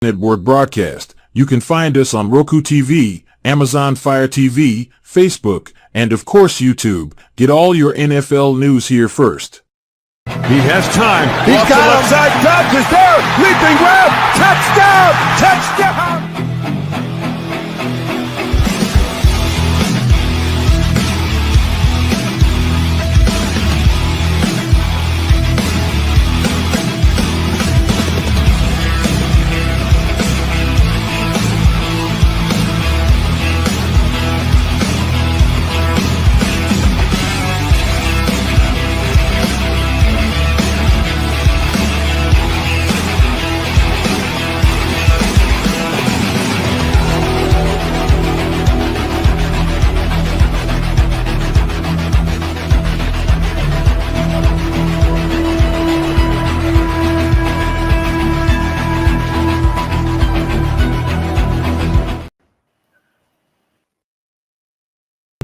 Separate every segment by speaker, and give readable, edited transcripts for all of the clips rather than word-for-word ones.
Speaker 1: Network broadcast. You can find us on Roku TV, Amazon Fire TV, Facebook, and of course YouTube. Get all your NFL news here first.
Speaker 2: He has time. He's got him. Side touch is there. Leaping grab. Touchdown. Touchdown.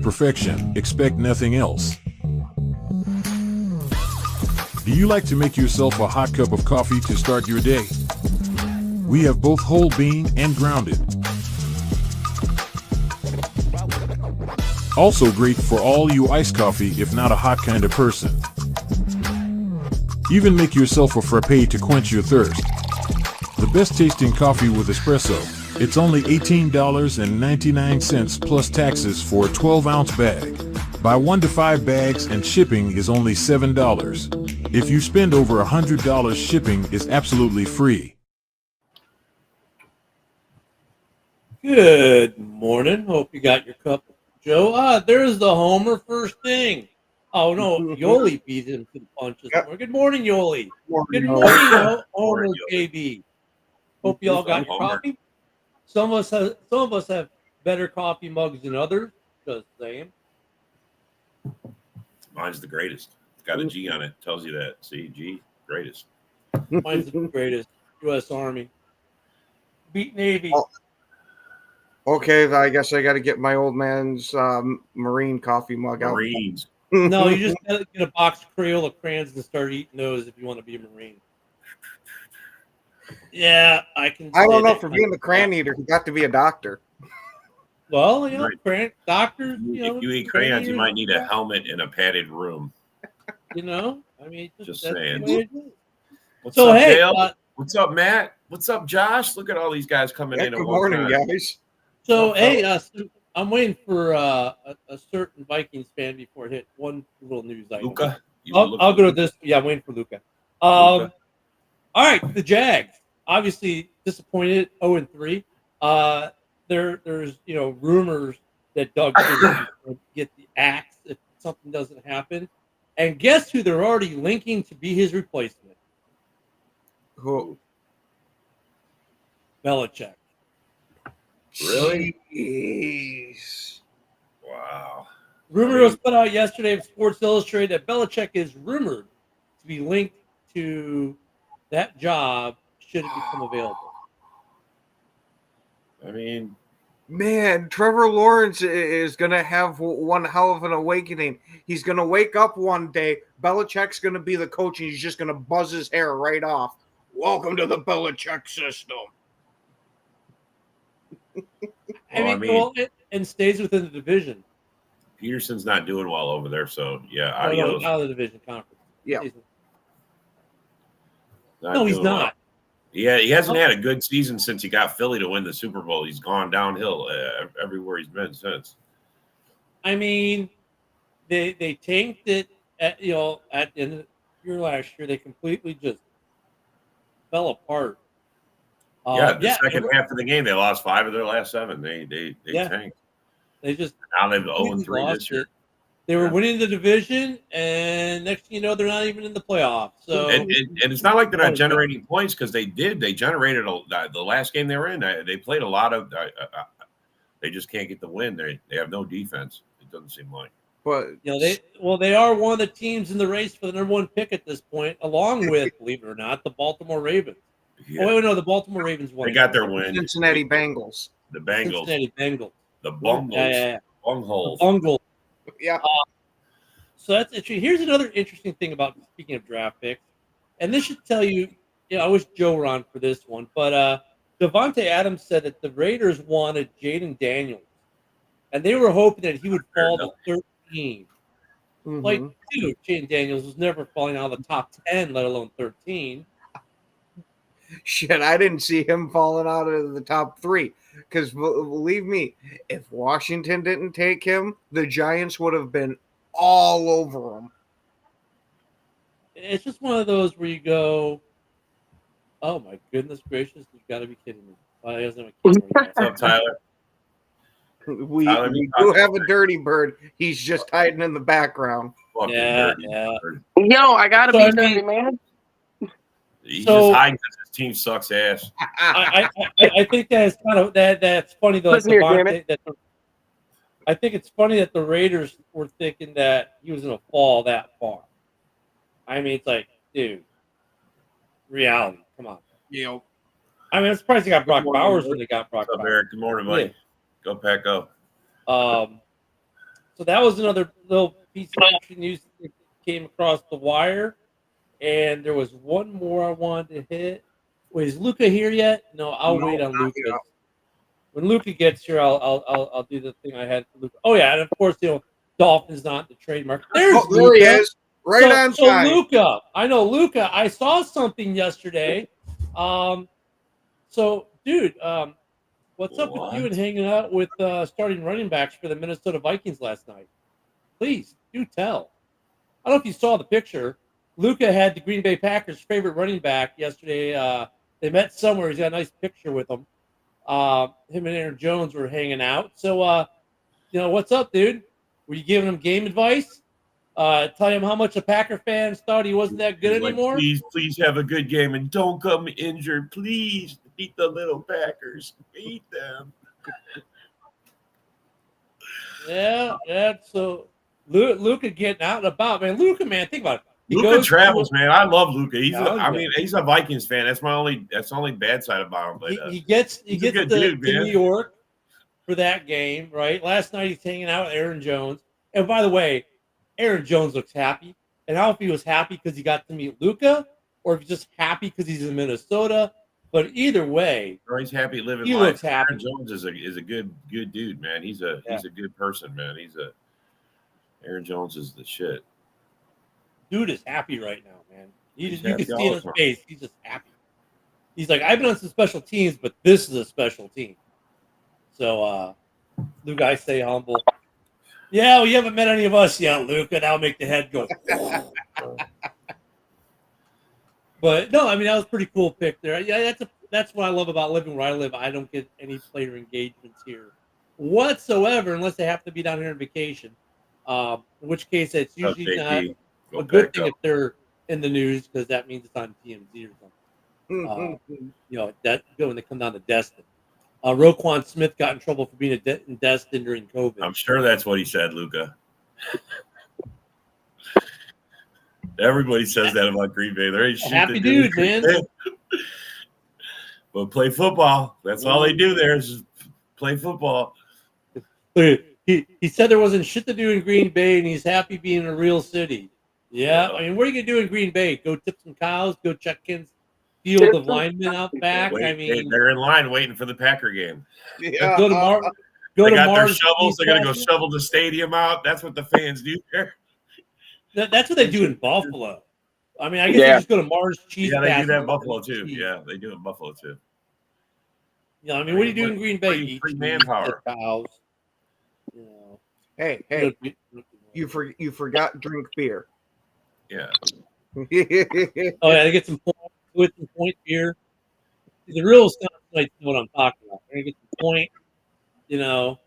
Speaker 1: Perfection, expect nothing else. Do you like to make yourself a hot cup of coffee to start your day? We have both whole bean and grounded. Also great for all you iced coffee if not a hot kind of person. Even make yourself a frappe to quench your thirst. The best tasting coffee with espresso. It's only $18.99 plus taxes for a 12-ounce bag. Buy 1 to 5 bags and shipping is only $7. If you spend over $100, shipping is absolutely free.
Speaker 3: Good morning. Hope you got your cup, Joe. There's the homer first thing. Oh, no, Yoli beat him to the punches. Yep. Good morning, Yoli. Good morning, Homer KB. Hope you all got your coffee. Some of us have better coffee mugs than others. Just saying.
Speaker 4: Mine's the greatest. It's got a G on it. Tells you that. See, G, greatest.
Speaker 3: Mine's the greatest. U.S. Army. Beat Navy.
Speaker 5: Oh, okay, I guess I got to get my old man's Marine coffee mug out.
Speaker 4: Marines.
Speaker 3: No, you just got to get a box of Crayola crayons and start eating those if you want to be a Marine. Yeah, I can.
Speaker 5: I don't know. For being the crayon eater, you got to be a doctor.
Speaker 3: Well, you know, doctors.
Speaker 4: If you eat crayons, you might need a helmet in a padded room.
Speaker 3: You know, I mean,
Speaker 4: just saying. What's
Speaker 3: so
Speaker 4: up,
Speaker 3: hey,
Speaker 4: Dale? What's up, Matt? What's up, Josh? Look at all these guys coming in.
Speaker 5: Good morning, guys.
Speaker 3: So hey, I'm waiting for a certain Vikings fan before I hit one little news item.
Speaker 4: Luka.
Speaker 3: I'll go to this. Yeah, I'm waiting for Luka. All right, the Jags. Obviously disappointed, 0-3. There's rumors that Doug will get the axe if something doesn't happen. And guess who they're already linking to be his replacement?
Speaker 5: Who?
Speaker 3: Belichick.
Speaker 4: Really?
Speaker 5: Jeez.
Speaker 4: Wow.
Speaker 3: Rumor was put out yesterday of Sports Illustrated that Belichick is rumored to be linked to that job should it become available.
Speaker 4: I mean,
Speaker 5: man, Trevor Lawrence is going to have one hell of an awakening. He's going to wake up one day. Belichick's going to be the coach, and he's just going to buzz his hair right off. Welcome to the Belichick system.
Speaker 3: And stays within the division.
Speaker 4: Peterson's not doing well over there, so yeah.
Speaker 3: Out of the division conference.
Speaker 5: Yeah.
Speaker 3: No, he's not.
Speaker 4: Well. Yeah, he hasn't had a good season since he got Philly to win the Super Bowl. He's gone downhill everywhere he's been since.
Speaker 3: I mean, they tanked it at the end of the year last year. They completely just fell apart.
Speaker 4: The second half of the game, they lost 5 of their last 7. They tanked.
Speaker 3: They just
Speaker 4: now they've 0-3 this year.
Speaker 3: They were winning the division, and next thing you know, they're not even in the playoffs. So,
Speaker 4: and it's not like they're not generating points because they did. They generated the last game they were in. They played a lot of. They just can't get the win. They have no defense. It doesn't seem like.
Speaker 5: But
Speaker 3: they are one of the teams in the race for the number 1 pick at this point, along with, believe it or not, the Baltimore Ravens.
Speaker 4: Yeah.
Speaker 3: Oh, no, the Baltimore Ravens won.
Speaker 4: They got their win.
Speaker 5: Cincinnati Bengals.
Speaker 4: The Bengals.
Speaker 3: Cincinnati Bengals.
Speaker 4: The Bungles.
Speaker 3: Yeah.
Speaker 4: Bungholes.
Speaker 3: Bungles.
Speaker 5: Yeah.
Speaker 3: So that's interesting. Here's another interesting thing about speaking of draft picks, and this should tell you. I wish Joe were on for this one, but Devontae Adams said that the Raiders wanted Jaden Daniels, and they were hoping that he would fall to 13. Like, dude, Jaden Daniels was never falling out of the top 10, let alone 13.
Speaker 5: Shit, I didn't see him falling out of the top 3. Because believe me, if Washington didn't take him, the Giants would have been all over him.
Speaker 3: It's just one of those where you go, oh my goodness gracious, you've got to be kidding me. Well, he doesn't have a camera yet.
Speaker 4: What's up, Tyler?
Speaker 5: We do have a dirty bird. He's just hiding in the background.
Speaker 4: Fucking
Speaker 3: Yeah,
Speaker 4: dirty
Speaker 3: yeah.
Speaker 4: bird.
Speaker 6: Yo, I gotta
Speaker 3: So,
Speaker 6: be
Speaker 3: I
Speaker 6: dirty,
Speaker 3: mean-
Speaker 6: man.
Speaker 4: He's
Speaker 3: So-
Speaker 4: just hiding because his team sucks ass.
Speaker 3: I think that's kind of that's funny though.
Speaker 6: Listen here, damn
Speaker 3: I think it's funny that the Raiders were thinking that he was going to fall that far. I mean, it's like, dude, reality. Come on. I mean, I'm surprised they got Brock
Speaker 4: Good morning,
Speaker 3: Bowers
Speaker 4: Luke.
Speaker 3: when they got Brock
Speaker 4: What's up,
Speaker 3: Bowers.
Speaker 4: Eric? Good morning, buddy. Go Pack, go.
Speaker 3: So that was another little piece of action news that came across the wire. And there was one more I wanted to hit. Wait, is Luca here yet? No, I'll wait on
Speaker 5: not
Speaker 3: Luca.
Speaker 5: yet.
Speaker 3: When Luca gets here, I'll do the thing I had for Luca. Oh yeah, and of course, Dolphins not the trademark. There's
Speaker 5: Oh, there
Speaker 3: Luca.
Speaker 5: he is. Right on time.
Speaker 3: So Luca, I know Luca. I saw something yesterday. So dude, what's up with you and hanging out with starting running backs for the Minnesota Vikings last night? Please do tell. I don't know if you saw the picture. Luca had the Green Bay Packers' favorite running back yesterday. They met somewhere. He's got a nice picture with him. Him and Aaron Jones were hanging out. So, what's up, dude? Were you giving him game advice? Tell him how much the Packer fans thought he wasn't that good
Speaker 4: Like,
Speaker 3: anymore?
Speaker 4: please have a good game and don't come injured. Please beat the little Packers. Beat them.
Speaker 3: Yeah. So Luca getting out and about, man. Luca, man, think about it. He
Speaker 4: Luca
Speaker 3: goes
Speaker 4: travels, man. I love Luca.
Speaker 3: Yeah,
Speaker 4: He's a Vikings fan. That's the only bad side about him. But
Speaker 3: he gets
Speaker 4: he's a good
Speaker 3: to
Speaker 4: dude, man.
Speaker 3: New York for that game, right? Last night he's hanging out with Aaron Jones. And by the way, Aaron Jones looks happy. And I don't know if he was happy because he got to meet Luca or if he's just happy because he's in Minnesota. But either way,
Speaker 4: he's happy living
Speaker 3: he
Speaker 4: life.
Speaker 3: looks happy.
Speaker 4: Aaron Jones is a good dude, man. He's a good person, man. Aaron Jones is the shit.
Speaker 3: Dude is happy right now, man. You
Speaker 4: He's
Speaker 3: can
Speaker 4: happy
Speaker 3: see
Speaker 4: all
Speaker 3: in
Speaker 4: the
Speaker 3: his
Speaker 4: time.
Speaker 3: face. He's just happy. He's like, I've been on some special teams, but this is a special team. So, Luke, I stay humble. Yeah, well, you haven't met any of us yet, Luke, and I'll make the head go. But no, I mean that was a pretty cool pick there. Yeah, that's what I love about living where I live. I don't get any player engagements here whatsoever unless they have to be down here on vacation. In which case, it's usually not
Speaker 4: Go
Speaker 3: a good
Speaker 4: Pack,
Speaker 3: thing
Speaker 4: go.
Speaker 3: if they're in the news because that means it's on TMZ or something. That when they come down to Destin. Roquan Smith got in trouble for being in Destin during COVID.
Speaker 4: I'm sure that's what he said, Luca. Everybody says that about Green Bay. There ain't shit
Speaker 3: Happy
Speaker 4: to do
Speaker 3: dude,
Speaker 4: in Green
Speaker 3: man.
Speaker 4: Bay. But play football. That's all they do there is just play football.
Speaker 3: He said there wasn't shit to do in Green Bay, and he's happy being in a real city. Yeah, I mean, what are you gonna do in Green Bay? Go tip some cows? Go check in field of linemen out back? I mean,
Speaker 4: They're in line waiting for the Packer game.
Speaker 5: Yeah.
Speaker 3: go to Mars. Go
Speaker 4: They
Speaker 3: to
Speaker 4: got their
Speaker 3: Mars.
Speaker 4: shovels. They're gonna go
Speaker 3: East
Speaker 4: shovel the stadium out. That's what the fans do there.
Speaker 3: That's what they do in Buffalo. I mean, I guess
Speaker 6: Yeah.
Speaker 3: they just go to Mars Cheese.
Speaker 4: Yeah, they do
Speaker 3: Fast
Speaker 4: that in
Speaker 3: and
Speaker 4: Buffalo
Speaker 3: eat
Speaker 4: too.
Speaker 3: cheese.
Speaker 4: Yeah, they do it in Buffalo too.
Speaker 3: You know, I mean, what do you do in Green Bay?
Speaker 4: Free
Speaker 3: Eat cheese,
Speaker 4: manpower.
Speaker 3: tip cows. You know,
Speaker 5: Hey, you forgot drink beer.
Speaker 4: Yeah.
Speaker 3: Oh yeah, they get some point beer. The real Wisconsinites know what I'm talking about. They're gonna get some point. You know,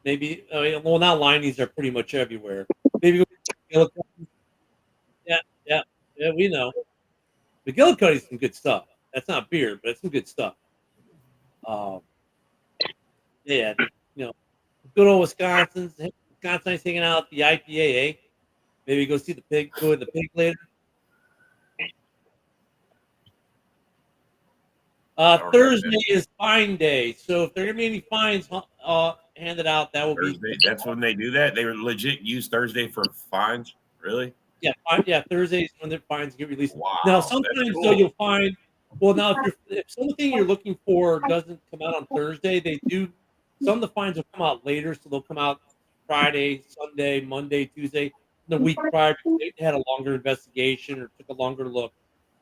Speaker 3: maybe. Well, now Liney's are pretty much everywhere. Maybe. Yeah. We know. McGillicuddy's some good stuff. That's not beer, but it's some good stuff. Yeah, good old Wisconsin's hanging out at the IPA, eh? Maybe go see the pig. Go to the pig later. Thursday is fine day, so if there are gonna be any fines handed out, that will
Speaker 4: Thursday. That's when they do that. They legit use Thursday for fines. Really?
Speaker 3: Yeah, Thursday is when the fines get released.
Speaker 4: Wow.
Speaker 3: Now,
Speaker 4: that's
Speaker 3: sometimes
Speaker 4: cool.
Speaker 3: though you'll find Well, now if something you're looking for doesn't come out on Thursday, they do. Some of the fines will come out later, so they'll come out Friday, Sunday, Monday, Tuesday, the week prior. They had a longer investigation or took a longer look.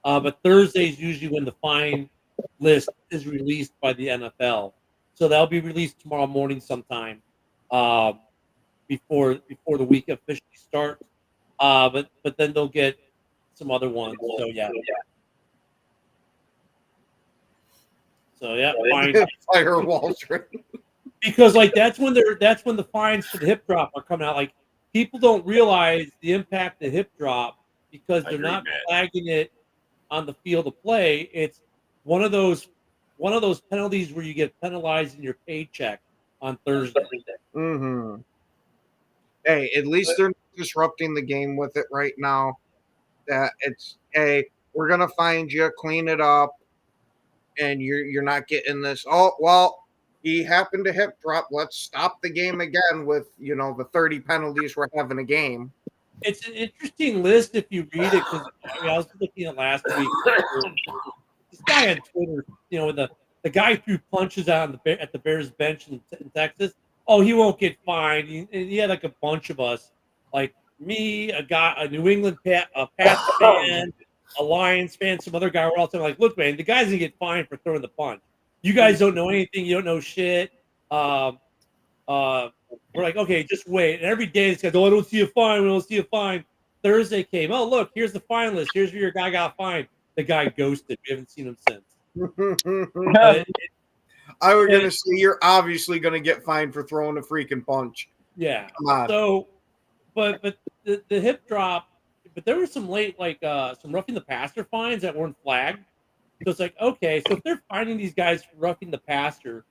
Speaker 3: But Thursday is usually when the fine list is released by the NFL, so that'll be released tomorrow morning sometime, uh, before the week officially starts. But then they'll get some other ones. So yeah. So yeah, fine.
Speaker 5: Firewall stream.
Speaker 3: Because like that's when the fines for the hip drop are coming out. Like people don't realize the impact of hip drop because
Speaker 4: I
Speaker 3: they're
Speaker 4: agree,
Speaker 3: not
Speaker 4: Matt.
Speaker 3: flagging it on the field of play. It's one of those penalties where you get penalized in your paycheck on Thursday.
Speaker 5: Mm-hmm. Hey, at least they're not disrupting the game with it right now. That it's hey, we're gonna find you, clean it up, and you're not getting this. Oh well, he happened to hip drop. Let's stop the game again with the 30 penalties we're having a game.
Speaker 3: It's an interesting list if you read it because I was looking at last week. This guy on Twitter, the guy threw punches out at the Bears bench in Texas. Oh, he won't get fined. He had like a bunch of us, like me, a New England Pats fan, a Lions fan, some other guy. We're all saying like, look, man, the guy's gonna get fined for throwing the punch. You guys don't know anything. You don't know shit. We're like, okay, just wait. And every day this guy's, oh, I don't see a fine. We don't see a fine. Thursday came. Oh, look, here's the fine list. Here's where your guy got fined. The guy ghosted. We haven't seen him since.
Speaker 5: I was gonna say you're obviously gonna get fined for throwing a freaking punch.
Speaker 3: Yeah.
Speaker 5: Come on.
Speaker 3: So, but the hip drop. But there were some late some roughing the passer fines that weren't flagged. So it's like, okay, so if they're finding these guys for roughing the passer,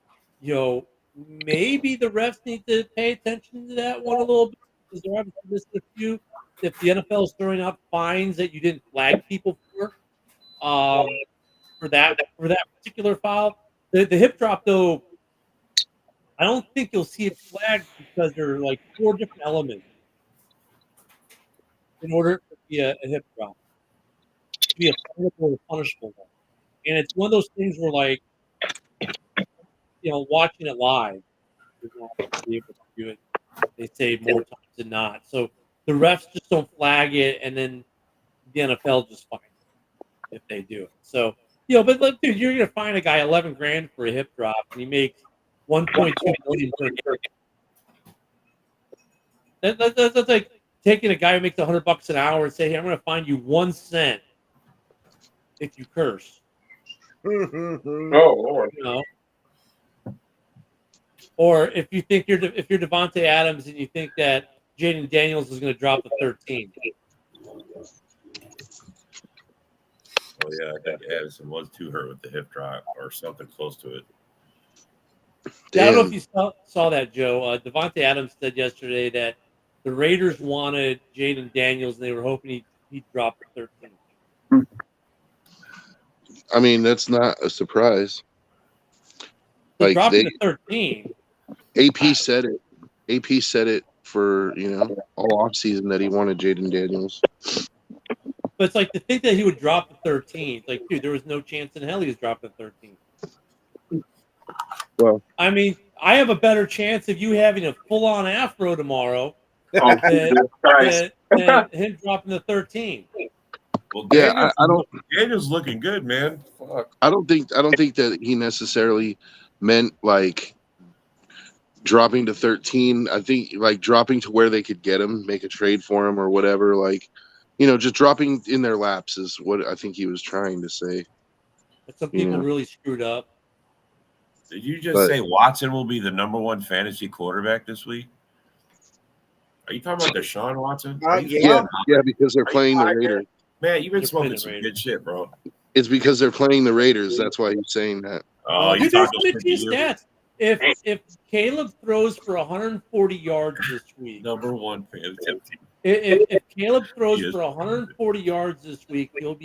Speaker 3: maybe the refs need to pay attention to that one a little bit because they're obviously missing a few. If the NFL is throwing out fines that you didn't flag people for that particular foul, the hip drop though, I don't think you'll see it flagged because there are like 4 different elements in order to be a hip drop, to be a punishable one. And it's one of those things where like, watching it live, you're not be able to do it. They say more times than not. So the refs just don't flag it, and then the NFL just fines it if they do it. So but like, dude, you're gonna fine a guy $11,000 for a hip drop, and he makes $1.2 million per game. That's like taking a guy who makes $100 an hour and say, "Hey, I'm gonna fine you 1 cent if you curse."
Speaker 6: Oh Lord.
Speaker 3: Or if you think you're Devontae Adams and you think that Jaden Daniels is going to drop the 13.
Speaker 4: Oh yeah, I think Addison was too hurt with the hip drop or something close to it.
Speaker 3: I don't know if you saw that, Joe. Devontae Adams said yesterday that the Raiders wanted Jaden Daniels and they were hoping he'd drop the 13.
Speaker 6: I mean, that's not a surprise.
Speaker 3: Like dropping the 13.
Speaker 6: AP said it. AP said it for all offseason that he wanted Jaden Daniels.
Speaker 3: But it's like to think that he would drop the 13. It's like, dude, there was no chance in hell he was dropping the 13.
Speaker 6: Well,
Speaker 3: I mean, I have a better chance of you having a full-on afro tomorrow than him dropping the 13.
Speaker 4: Well,
Speaker 6: yeah, I don't.
Speaker 4: Daniel's looking good, man. Fuck.
Speaker 6: I don't think that he necessarily meant like dropping to 13. I think like dropping to where they could get him, make a trade for him or whatever. Like, just dropping in their laps is what I think he was trying to say.
Speaker 3: But some people really screwed up.
Speaker 4: Did you just say Watson will be the #1 fantasy quarterback this week? Are you talking about Deshaun Watson?
Speaker 6: Yeah, because they're playing the Raiders.
Speaker 4: Man, you've been smoking some good shit, bro.
Speaker 6: It's because they're playing the Raiders. That's why he's saying that.
Speaker 4: Oh,
Speaker 3: dude, there's stats. If Caleb throws for 140 yards this week,
Speaker 4: #1 fantasy.
Speaker 3: If Caleb throws for 140 yards this week, he'll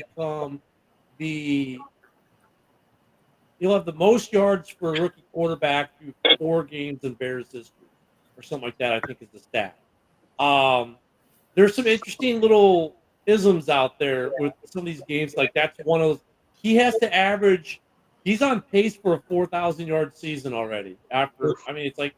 Speaker 3: have the most yards for a rookie quarterback through 4 games in Bears history, or something like that. I think is the stat. There's some interesting little isms out there with some of these games. Like that's one of he has to average. He's on pace for a 4,000-yard season already. It's like,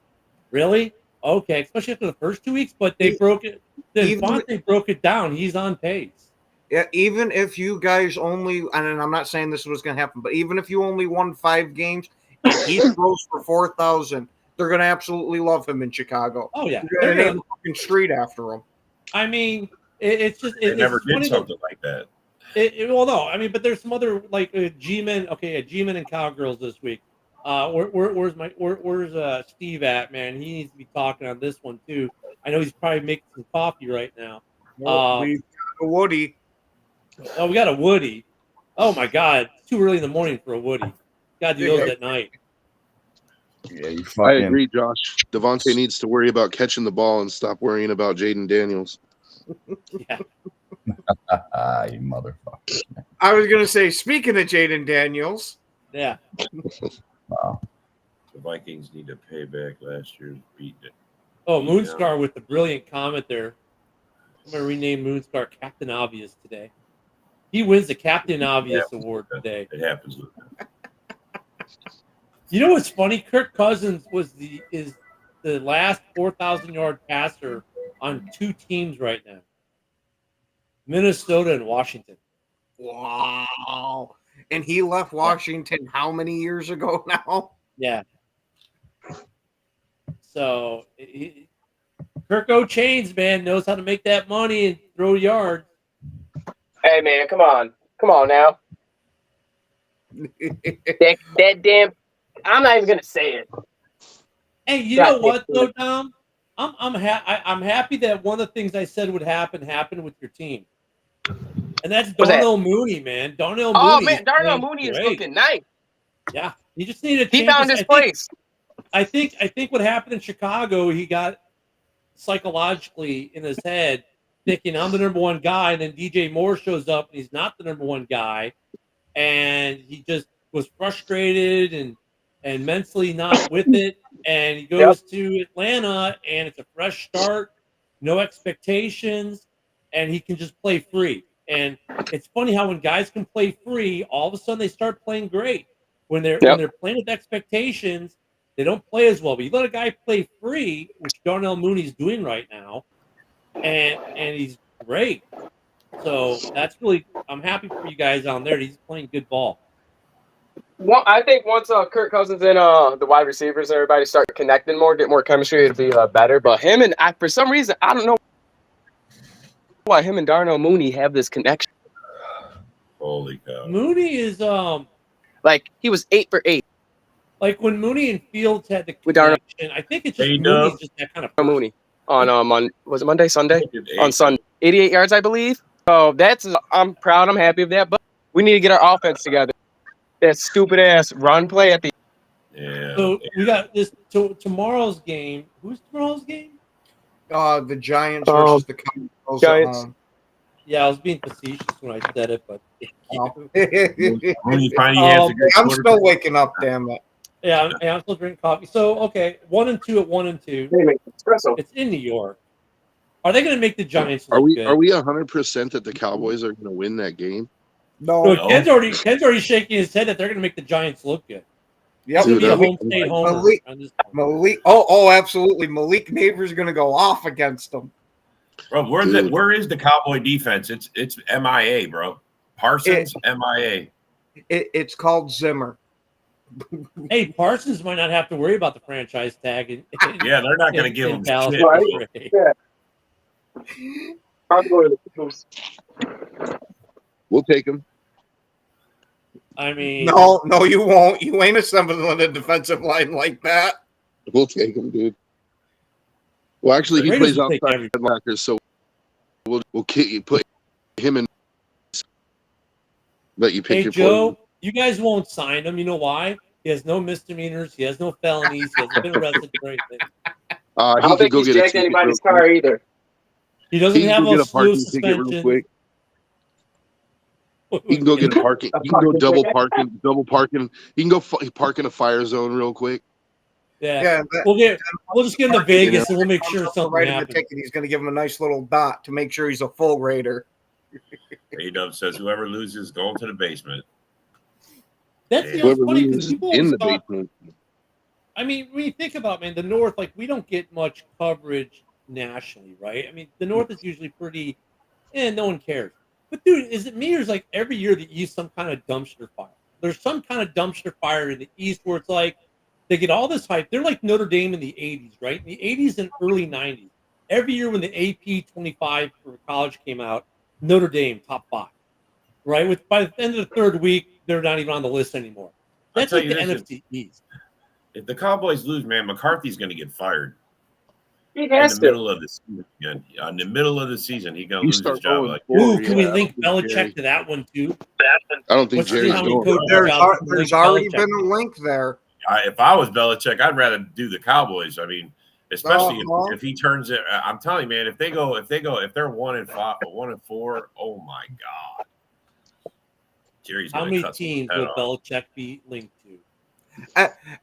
Speaker 3: really? Okay, especially after the first 2 weeks, but they broke it. Then Fonte broke it down. He's on pace.
Speaker 5: Yeah, even if you guys only, and I'm not saying this was going to happen, but even if you only won 5 games and he throws for 4,000, they're going to absolutely love him in Chicago.
Speaker 3: Oh yeah,
Speaker 5: they're going to name a fucking street after him.
Speaker 3: I mean, it's just
Speaker 4: They never did something like that.
Speaker 3: Well, no, I mean, but there's some other like G-men. Okay, G-men and Cowgirls this week. Where's Steve at, man? He needs to be talking on this one too. I know he's probably making some coffee right now.
Speaker 5: We've got a Woody.
Speaker 3: Oh, we got a Woody. Oh my God, it's too early in the morning for a Woody. Got to do those at night.
Speaker 2: Yeah, you
Speaker 6: I
Speaker 2: fucking.
Speaker 6: agree, Josh. Devontae needs to worry about catching the ball and stop worrying about Jaden Daniels.
Speaker 3: Yeah.
Speaker 2: You motherfucker.
Speaker 5: I was going to say, speaking of Jaden Daniels.
Speaker 3: Yeah.
Speaker 2: Wow.
Speaker 4: The Vikings need to pay back last year's beat.
Speaker 3: Oh, Moonscar with the brilliant comment there. I'm going to rename Moonscar Captain Obvious today. He wins the Captain Obvious award today.
Speaker 4: It happens.
Speaker 3: You know what's funny? Kirk Cousins is the last 4,000-yard passer on 2 teams right now. Minnesota and Washington.
Speaker 5: Wow. And he left Washington how many years ago now?
Speaker 3: Yeah. So Kirk O'Chains, man, knows how to make that money and throw yards.
Speaker 7: Hey, man, come on now. that damn. I'm not even gonna say it.
Speaker 3: Hey, you know what though, Dom? I'm happy that one of the things I said would happen with your team, and that's Darnell Mooney, man. Darnell Mooney.
Speaker 7: Oh man, Darnell Mooney is looking nice.
Speaker 3: Yeah, he just needed to.
Speaker 7: He found his place.
Speaker 3: I think what happened in Chicago, he got psychologically in his head thinking I'm the number one guy, and then DJ Moore shows up and he's not the number one guy, and he just was frustrated and mentally not with it, and he goes to Atlanta, and it's a fresh start, no expectations, and he can just play free. And it's funny how when guys can play free, all of a sudden they start playing great. When they're playing with expectations, they don't play as well. But you let a guy play free, which Darnell Mooney's doing right now, and he's great. So that's really, I'm happy for you guys down there. He's playing good ball.
Speaker 7: Well, I think once Kirk Cousins and the wide receivers and everybody start connecting more, get more chemistry, it'll be better. But him and for some reason, I don't know why him and Darnell Mooney have this connection.
Speaker 4: Holy cow!
Speaker 3: Mooney is
Speaker 7: like he was 8 for 8.
Speaker 3: Like when Mooney and Fields had the
Speaker 7: Darnell.
Speaker 3: connection, I think it's just Mooney's just that kind of
Speaker 7: Mooney on was it Monday, Sunday? On Sunday, 88 yards, I believe. So I'm proud, I'm happy of that. But we need to get our offense together. That stupid ass run play at the.
Speaker 4: Yeah.
Speaker 3: So we got this tomorrow's game. Who's tomorrow's game?
Speaker 5: The Giants versus the Cowboys at home.
Speaker 3: Yeah, I was being facetious when I said it, but
Speaker 5: I'm still waking up. Damn it.
Speaker 3: Yeah, I'm still drinking coffee. So 1-2 at 1-2. It's in New York. Are they going to make the Giants look good?
Speaker 6: Are we 100% that the Cowboys are going to win that game?
Speaker 5: No.
Speaker 3: Ken's already shaking his head that they're going to make the Giants look good.
Speaker 5: Yep.
Speaker 3: It's a home state homer.
Speaker 5: Malik. Oh, absolutely. Malik Neighbors going to go off against them.
Speaker 4: Bro, where is the Cowboy defense? It's MIA, bro. Parsons, MIA.
Speaker 5: It's called Zimmer.
Speaker 3: Hey, Parsons might not have to worry about the franchise tag.
Speaker 4: Yeah, they're not going to give him shit.
Speaker 7: Right? Yeah. I'm going to the Eagles.
Speaker 6: We'll take him.
Speaker 3: I mean,
Speaker 5: no, you won't. You ain't assembling a defensive line like that.
Speaker 6: We'll take him, dude. Well, actually, he plays outside linebacker, so we'll put him in. Let you pick your
Speaker 3: Joe,
Speaker 6: play.
Speaker 3: you guys won't sign him. You know why? He has no misdemeanors. He has no felonies. He hasn't been arrested for anything.
Speaker 7: I don't think he's jacked anybody's car either.
Speaker 3: He doesn't have a
Speaker 6: parking ticket real quick. He can go get a parking. He can go double parking. He can go park in a fire zone real quick.
Speaker 3: Yeah. We'll just get him to Vegas and we'll make sure something happens.
Speaker 5: Ticket, he's going to give him a nice little dot to make sure he's a full Raider.
Speaker 4: A-Dub says whoever loses going to the basement.
Speaker 3: That's
Speaker 6: Whoever
Speaker 3: funny because
Speaker 6: loses
Speaker 3: people
Speaker 6: in
Speaker 3: always
Speaker 6: the
Speaker 3: thought.
Speaker 6: basement.
Speaker 3: I mean, when you think about, man, the North, like we don't get much coverage nationally, right? I mean, the North is usually pretty, no one cares. But dude, is it me or is like every year the East some kind of dumpster fire? There's some kind of dumpster fire in the East where it's like they get all this hype. They're like Notre Dame in the '80s, right? In the '80s and early '90s, every year when the AP 25 for college came out, Notre Dame top 5, right? With by the end of the third week, they're not even on the list anymore. That's
Speaker 4: tell
Speaker 3: like
Speaker 4: you
Speaker 3: the
Speaker 4: this,
Speaker 3: NFC East.
Speaker 4: If the Cowboys lose, man, McCarthy's going to get fired
Speaker 7: He
Speaker 4: in
Speaker 7: has
Speaker 4: the
Speaker 7: to.
Speaker 4: middle of the season. Again. In the middle of the season, he's going to
Speaker 6: You
Speaker 4: lose his
Speaker 6: start
Speaker 4: job.
Speaker 6: going
Speaker 4: Like,
Speaker 6: forward,
Speaker 3: Ooh, can we
Speaker 6: yeah, I
Speaker 3: link
Speaker 6: don't think Jerry-
Speaker 3: Belichick to that one too?
Speaker 6: I don't think
Speaker 3: Let's see
Speaker 6: Jerry's
Speaker 3: how many
Speaker 6: going.
Speaker 3: coaches
Speaker 5: There's,
Speaker 3: jobs we can
Speaker 5: there's
Speaker 3: link
Speaker 5: already
Speaker 3: Belichick
Speaker 5: been
Speaker 3: to.
Speaker 5: a link there.
Speaker 4: if I was Belichick, I'd rather do the Cowboys. I mean, especially
Speaker 5: Uh-huh.
Speaker 4: if he turns it. I'm telling you, man, if they're 1-5, 1-4, oh my God, Jerry's
Speaker 3: How
Speaker 4: going
Speaker 3: many
Speaker 4: to cut
Speaker 3: teams
Speaker 4: head
Speaker 3: will
Speaker 4: off.
Speaker 3: Belichick be linked to?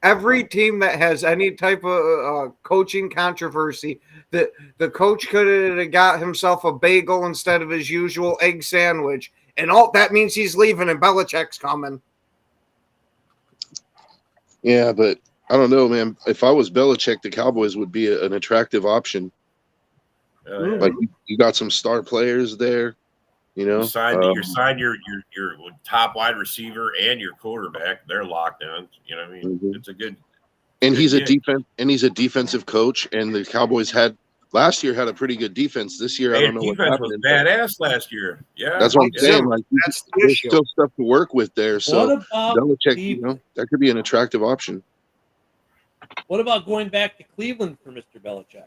Speaker 5: Every team that has any type of coaching controversy, the coach could have got himself a bagel instead of his usual egg sandwich, and all that means he's leaving and Belichick's coming.
Speaker 6: Yeah, but I don't know, man. If I was Belichick, the Cowboys would be an attractive option.
Speaker 4: Yeah.
Speaker 6: Like you got some star players there, you know.
Speaker 4: You signed your top wide receiver and your quarterback. They're locked in. You know what I mean?
Speaker 6: Mhm.
Speaker 4: It's a good.
Speaker 6: And he's a
Speaker 4: gig.
Speaker 6: defensive coach. And the Cowboys had last year had a pretty good defense. This year, I
Speaker 4: Their
Speaker 6: don't know what
Speaker 4: defense was
Speaker 6: happened. but
Speaker 4: badass last year. Yeah,
Speaker 6: That's what I'm
Speaker 4: yeah.
Speaker 6: saying. Like
Speaker 5: That's the
Speaker 6: there's
Speaker 5: issue.
Speaker 6: still stuff to work with there. So
Speaker 3: What about
Speaker 6: Belichick,
Speaker 3: Cleveland?
Speaker 6: that could be an attractive option.
Speaker 3: What about going back to Cleveland for Mr. Belichick?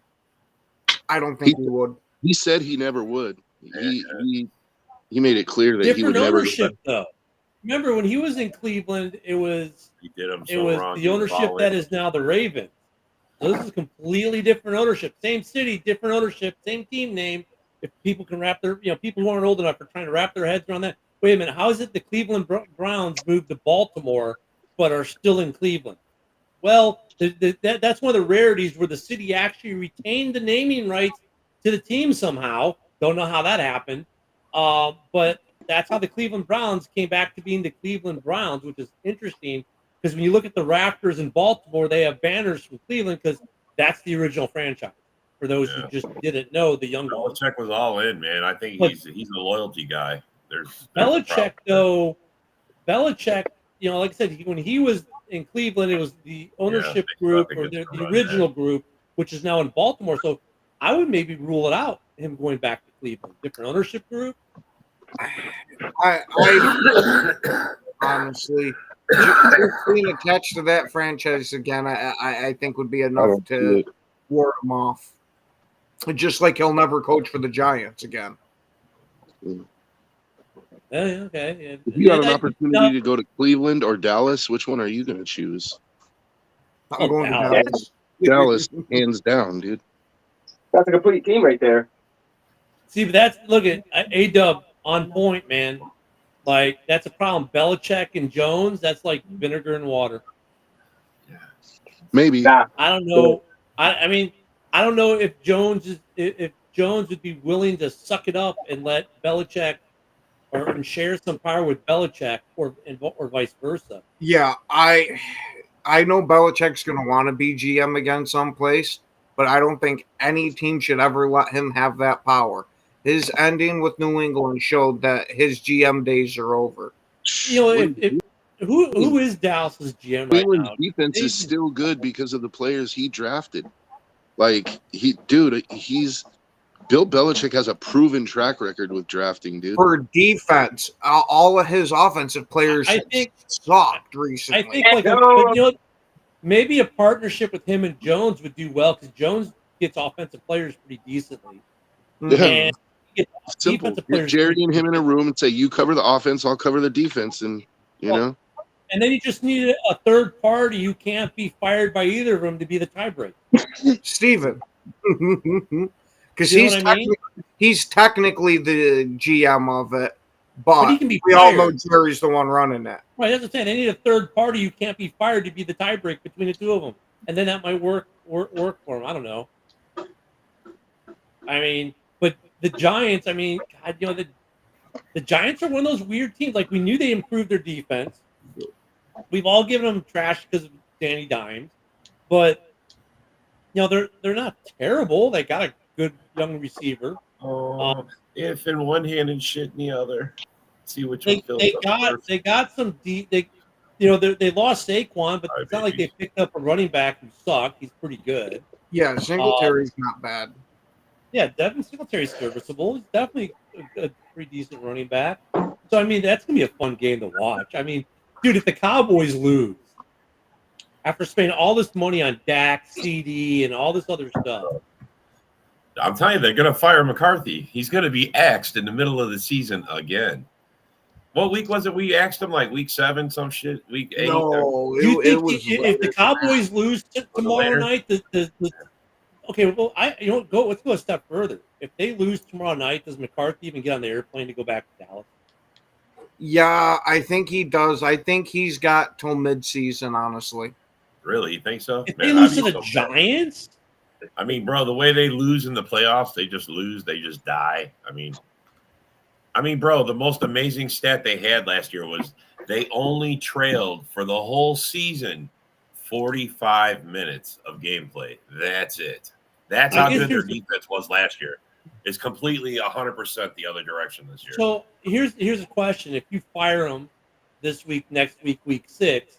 Speaker 5: I don't think he would.
Speaker 6: He said he never would. He made it clear that he would
Speaker 3: Different
Speaker 6: never.
Speaker 3: ownership, though. Remember when he was in Cleveland, it was
Speaker 4: He did him
Speaker 3: it
Speaker 4: so
Speaker 3: was
Speaker 4: wrong.
Speaker 3: the
Speaker 4: He was
Speaker 3: ownership
Speaker 4: all
Speaker 3: that
Speaker 4: in.
Speaker 3: is now the Ravens. So this is completely different ownership. Same city, different ownership, same team name. If people can wrap their, people who aren't old enough are trying to wrap their heads around that. Wait a minute, how is it the Cleveland Browns moved to Baltimore but are still in Cleveland? Well, that's one of the rarities where the city actually retained the naming rights to the team somehow. Don't know how that happened, but that's how the Cleveland Browns came back to being the Cleveland Browns, which is interesting because when you look at the Raptors in Baltimore, they have banners from Cleveland because that's the original franchise. For those who just didn't know, the young ones.
Speaker 4: Belichick was all in, man. I think
Speaker 3: But-
Speaker 4: he's a loyalty guy. There's a
Speaker 3: Belichick,
Speaker 4: problem.
Speaker 3: though, like I said, when he was in Cleveland, it was the ownership
Speaker 4: they
Speaker 3: group
Speaker 4: thought
Speaker 3: or
Speaker 4: they
Speaker 3: the
Speaker 4: could run
Speaker 3: original group, which is now in Baltimore. So I would maybe rule it out, him going back to Cleveland. Different ownership group.
Speaker 5: I honestly, just being attached to that franchise again, I think would be enough
Speaker 6: don't see
Speaker 5: to
Speaker 6: it.
Speaker 5: ward him off. Just like he'll never coach for the Giants again.
Speaker 3: Okay. Yeah.
Speaker 6: If you got an
Speaker 3: I-
Speaker 6: opportunity to go to Cleveland or Dallas, which one are you going to choose?
Speaker 5: I'm going to
Speaker 3: Dallas.
Speaker 5: Dallas.
Speaker 6: Dallas, hands down, dude.
Speaker 7: That's a complete team right there.
Speaker 3: See, but look at A-Dub on point, man. Like, that's a problem. Belichick and Jones, that's like vinegar and water.
Speaker 6: Maybe.
Speaker 7: Nah,
Speaker 3: I don't know. I mean, I don't know if Jones would be willing to suck it up and let Belichick and share some power with Belichick or vice versa.
Speaker 5: Yeah, I know Belichick's going to want to be GM again someplace, but I don't think any team should ever let him have that power. His ending with New England showed that his GM days are over.
Speaker 3: Who is Dallas's GM right
Speaker 6: Cleveland's
Speaker 3: now?
Speaker 6: defense is still good because of the players he drafted. Like Bill Belichick has a proven track record with drafting, dude.
Speaker 5: For defense, all of his offensive players
Speaker 3: I think
Speaker 5: sucked recently.
Speaker 3: I think maybe a partnership with him and Jones would do well because Jones gets offensive players pretty decently.
Speaker 6: Yeah.
Speaker 3: And he gets
Speaker 6: Simple.
Speaker 3: defensive
Speaker 6: Get
Speaker 3: players
Speaker 6: Jerry
Speaker 3: pretty
Speaker 6: and him in a room and say, "You cover the offense, I'll cover the defense," and
Speaker 3: and then you just need a third party who can't be fired by either of them to be the tiebreaker.
Speaker 5: Steven. Because
Speaker 3: You know what I mean?
Speaker 5: he's technically the GM of it, but
Speaker 3: he can be
Speaker 5: we all know
Speaker 3: fired.
Speaker 5: Jerry's the one running it.
Speaker 3: Right, that's what I'm saying. They need a third party who can't be fired to be the tiebreak between the two of them, and then that might work for them. I don't know. I mean, but the Giants. I mean, God, the Giants are one of those weird teams. Like we knew they improved their defense. we've all given them trash because of Danny Dimes, but they're not terrible. They got a good young receiver.
Speaker 4: If in one hand and shit in the other. See which one fills up first.
Speaker 3: They got some deep. They lost Saquon, but it's not like they picked up a running back who sucked. He's pretty good.
Speaker 5: Yeah, Singletary's not bad.
Speaker 3: Yeah, Devin Singletary's serviceable. He's definitely a pretty decent running back. So, I mean, that's going to be a fun game to watch. I mean, dude, if the Cowboys lose, after spending all this money on Dak, CD, and all this other stuff.
Speaker 4: I'm telling you, they're going to fire McCarthy. He's going to be axed in the middle of the season again. What week was it? We axed him like week 7, some shit, week 8.
Speaker 5: No,
Speaker 3: Do you think if the Cowboys lose tomorrow night, okay, well, let's go a step further. If they lose tomorrow night, does McCarthy even get on the airplane to go back to Dallas?
Speaker 5: Yeah, I think he does. I think he's got till midseason, honestly.
Speaker 4: Really? You think so?
Speaker 3: If they lose to the Giants?
Speaker 4: I mean, bro, the way they lose in the playoffs, they just lose. They just die. I mean, bro, the most amazing stat they had last year was they only trailed for the whole season 45 minutes of gameplay. That's it. That's how good their defense was last year. It's completely 100% the other direction this year.
Speaker 3: So here's a question: if you fire them this week, next week, week 6,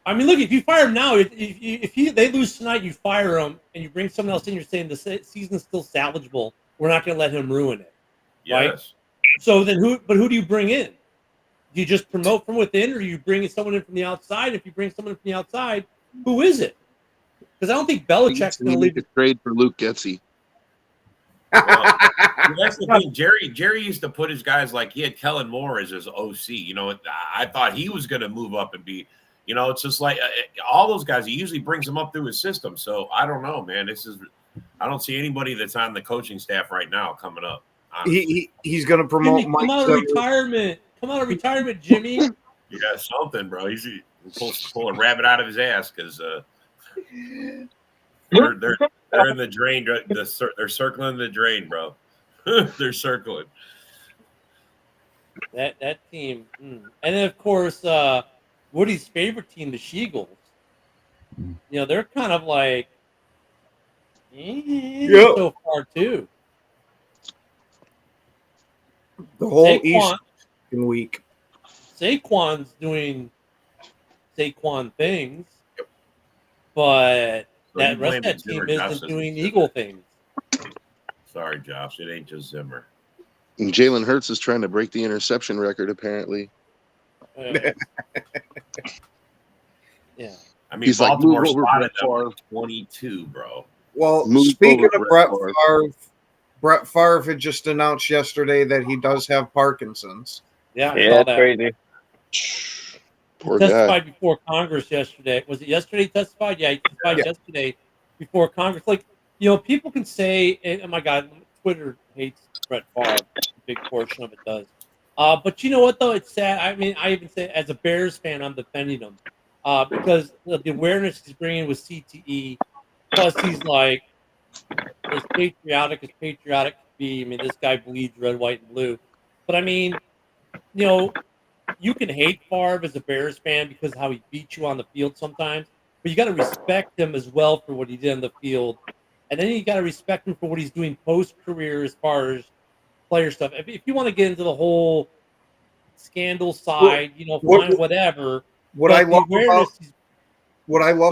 Speaker 3: I mean, look, if you fire them now, if they lose tonight, you fire them and you bring someone else in. You're saying the season's still salvageable. We're not going to let him ruin it, right?
Speaker 4: Yes.
Speaker 3: So then who do you bring in? Do you just promote from within, or you bring someone in from the outside? If you bring someone from the outside, who is it? Because I don't think Belichick's going to leave.
Speaker 6: A trade for Luke Getsy.
Speaker 4: Well, that's the thing. Jerry used to put his guys like he had Kellen Moore as his OC. You know, I thought he was going to move up and be. You know, it's just like all those guys. He usually brings them up through his system. So I don't know, man. I don't see anybody that's on the coaching staff right now coming up.
Speaker 5: He's going to promote
Speaker 3: Jimmy,
Speaker 5: Mike.
Speaker 3: Come out of retirement. Come out of retirement, Jimmy.
Speaker 4: You got something, bro. He's pull a rabbit out of his ass because they're in the drain. They're circling the drain, bro. They're circling.
Speaker 3: That team, and then of course Woody's favorite team, the Sheagles. You know, they're kind of like so far too.
Speaker 5: The whole East week.
Speaker 3: Saquon's doing Saquon things, but that rest of that team isn't doing Eagle things.
Speaker 4: Sorry, Josh. It ain't just Zimmer.
Speaker 6: And Jalen Hurts is trying to break the interception record, apparently.
Speaker 3: Yeah.
Speaker 4: I mean,
Speaker 6: He's
Speaker 4: Baltimore
Speaker 6: like,
Speaker 4: spotted them at 22, bro.
Speaker 5: Well, speaking of Brett Favre had just announced yesterday that he does have Parkinson's.
Speaker 3: Yeah,
Speaker 7: that's crazy.
Speaker 6: Poor
Speaker 3: he testified
Speaker 6: guy.
Speaker 3: before Congress yesterday. Was it yesterday he testified? Yeah, he testified yesterday before Congress. Like, you know, people can say, oh my God, Twitter hates Brett Favre. A big portion of it does. But you know what, though? It's sad. I mean, I even say, as a Bears fan, I'm defending him because the awareness he's bringing with CTE, plus he's like, as patriotic can be. I mean, this guy bleeds red, white, and blue. But I mean, you know, you can hate Favre as a Bears fan because of how he beat you on the field sometimes, but you got to respect him as well for what he did on the field, and then you got to respect him for what he's doing post-career as far as player stuff. If you want to get into the whole scandal side, you know, fine, whatever.
Speaker 5: What I love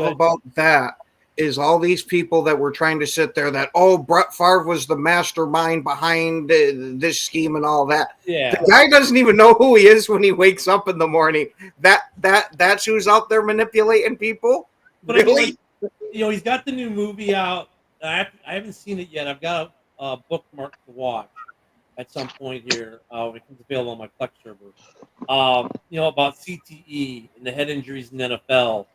Speaker 5: about that is all these people that were trying to sit there that, Brett Favre was the mastermind behind this scheme and all that.
Speaker 3: Yeah.
Speaker 5: The guy doesn't even know who he is when he wakes up in the morning. That's who's out there manipulating people.
Speaker 3: But
Speaker 5: really?
Speaker 3: I mean, like, you know, he's got the new movie out. I haven't seen it yet. I've got a bookmark to watch at some point here when it comes available on my Plex server. You know, about CTE and the head injuries in the NFL.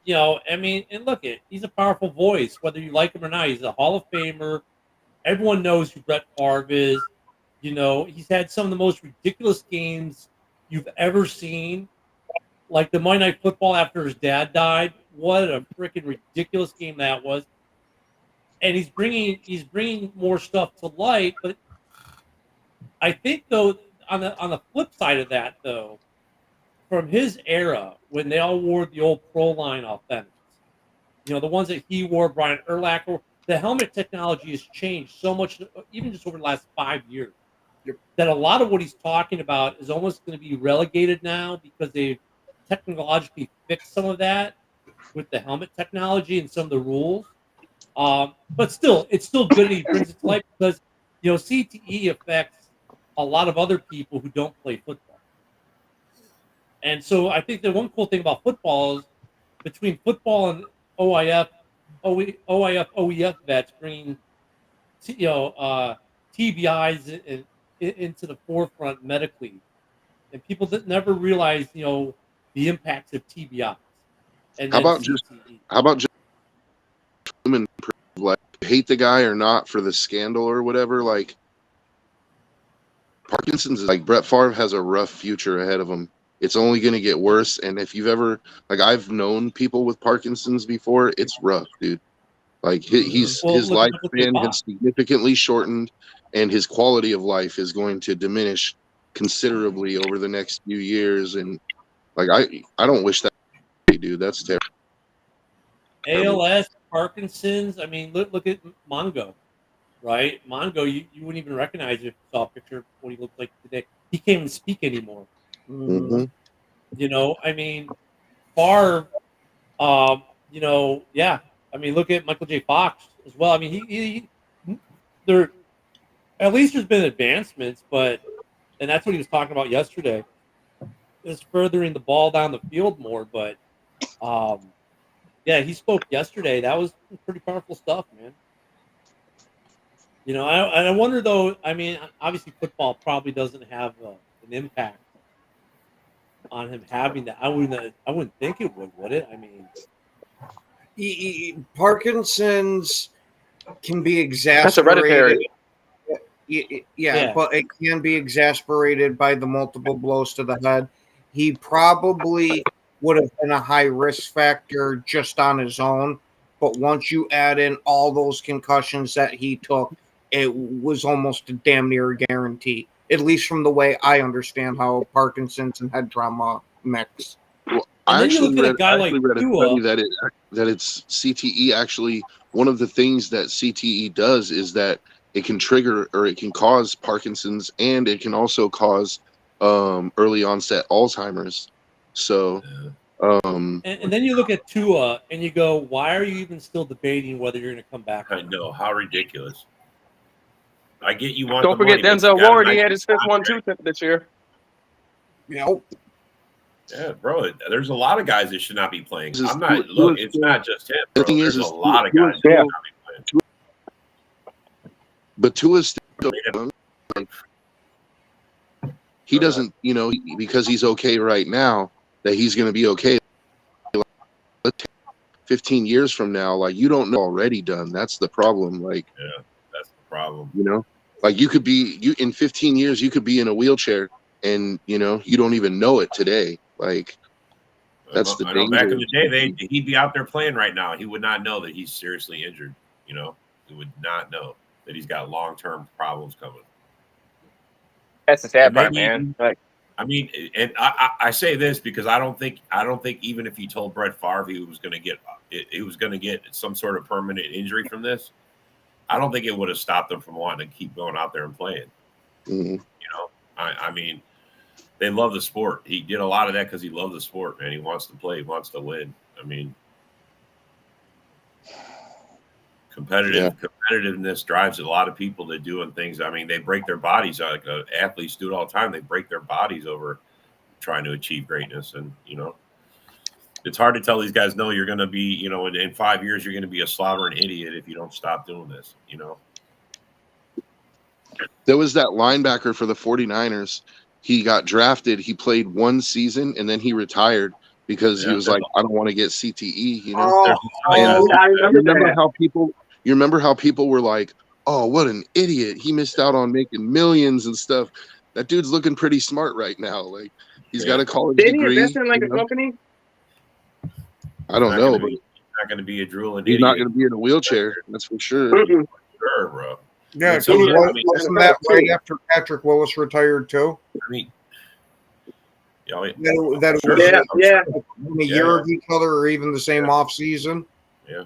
Speaker 3: You know, I mean, and look, he's a powerful voice, whether you like him or not. He's a Hall of Famer. Everyone knows who Brett Favre is. You know, he's had some of the most ridiculous games you've ever seen, like the Monday Night Football after his dad died. What a freaking ridiculous game that was! And he's bringing more stuff to light. But I think, though, on the flip side of that, though, from his era when they all wore the old Pro Line Authentics, the ones that he wore, Brian Urlacher, the helmet technology has changed so much, even just over the last 5 years, that a lot of what he's talking about is almost going to be relegated now because they've technologically fixed some of that with the helmet technology and some of the rules. But still, it's still good and he brings it to life because, CTE affects a lot of other people who don't play football. And so I think the one cool thing about football is between football and OIF, OEF vets bringing, TBIs into the forefront medically. And people that never realize, the impacts of TBIs. And
Speaker 6: How
Speaker 3: then
Speaker 6: about just human, like, hate the guy or not for the scandal or whatever, like, Parkinson's is like Brett Favre has a rough future ahead of him. It's only going to get worse. And if you've ever, like, I've known people with Parkinson's before, it's rough, dude. Like, his lifespan has significantly shortened, and his quality of life is going to diminish considerably over the next few years. And like, I don't wish that, dude. That's terrible.
Speaker 3: ALS, Parkinson's. I mean, look at Mongo, right? Mongo, you wouldn't even recognize if you saw a picture of what he looked like today. He can't even speak anymore.
Speaker 6: Mm-hmm.
Speaker 3: I mean, Favre, yeah. I mean, look at Michael J. Fox as well. I mean, there, at least there's been advancements, and that's what he was talking about yesterday, is furthering the ball down the field more. But, yeah, he spoke yesterday. That was pretty powerful stuff, man. I wonder, though, I mean, obviously football probably doesn't have an impact on him having that. I wouldn't think it would it? I mean,
Speaker 5: Parkinson's can be exasperated.
Speaker 7: That's hereditary.
Speaker 5: Yeah, but it can be exasperated by the multiple blows to the head. He probably would have been a high risk factor just on his own, but once you add in all those concussions that he took, it was almost a damn near guarantee, at least from the way I understand how Parkinson's and head trauma mix.
Speaker 6: Well, I actually read a study that it's CTE. Actually, one of the things that CTE does is that it can trigger or it can cause Parkinson's, and it can also cause early onset Alzheimer's. So,
Speaker 3: and then you look at Tua and you go, why are you even still debating whether you're going to come back?
Speaker 4: I know, how ridiculous. I get you want.
Speaker 7: Don't forget Denzel Ward. He had his fifth one too this year.
Speaker 5: Yep.
Speaker 4: Yeah, bro. There's a lot of guys that should not be playing. I'm not. Look, it's not just him. Bro.
Speaker 6: The thing
Speaker 4: There's
Speaker 6: is,
Speaker 4: a lot of guys that should not be playing.
Speaker 6: But Tua's still young. He doesn't, because he's okay right now, that he's going to be okay. 15 years from now, like, you don't know already done. That's the problem. Like,
Speaker 4: yeah, that's the problem.
Speaker 6: Like, you could be in 15 years, you could be in a wheelchair, and you don't even know it today. Like, that's the danger.
Speaker 4: Back in the day, he'd be out there playing right now. He would not know that he's seriously injured. He would not know that he's got long-term problems coming.
Speaker 7: That's the sad part, man. Like,
Speaker 4: I mean, and I say this because I don't think even if he told Brett Favre he was going to get some sort of permanent injury from this, I don't think it would have stopped him from wanting to keep going out there and playing.
Speaker 6: Mm-hmm.
Speaker 4: I mean, they love the sport. He did a lot of that because he loved the sport, man. He wants to play. He wants to win. I mean, competitiveness drives a lot of people to doing things. I mean, they break their bodies. Like athletes do it all the time. They break their bodies over trying to achieve greatness. And, it's hard to tell these guys, no, you're going to be, in 5 years, you're going to be a slobbering idiot if you don't stop doing this,
Speaker 6: There was that linebacker for the 49ers. He got drafted. He played one season, and then he retired because he was like, I don't want to get CTE, You remember how people were like, oh, what an idiot. He missed out on making millions and stuff. That dude's looking pretty smart right now. Like, he's got a college degree.
Speaker 7: Didn't he invest in like a company?
Speaker 6: I don't know, but
Speaker 4: he's not going to be a drooling
Speaker 6: he's
Speaker 4: idiot.
Speaker 6: not going to be in a wheelchair. That's for sure.
Speaker 4: Sure, bro.
Speaker 5: Yeah,
Speaker 4: So,
Speaker 5: wasn't that right after Patrick Willis retired too?
Speaker 4: I mean,
Speaker 5: That
Speaker 4: Sure.
Speaker 5: was a year
Speaker 4: Yeah.
Speaker 5: of each other, or even the same off season.
Speaker 4: Yeah.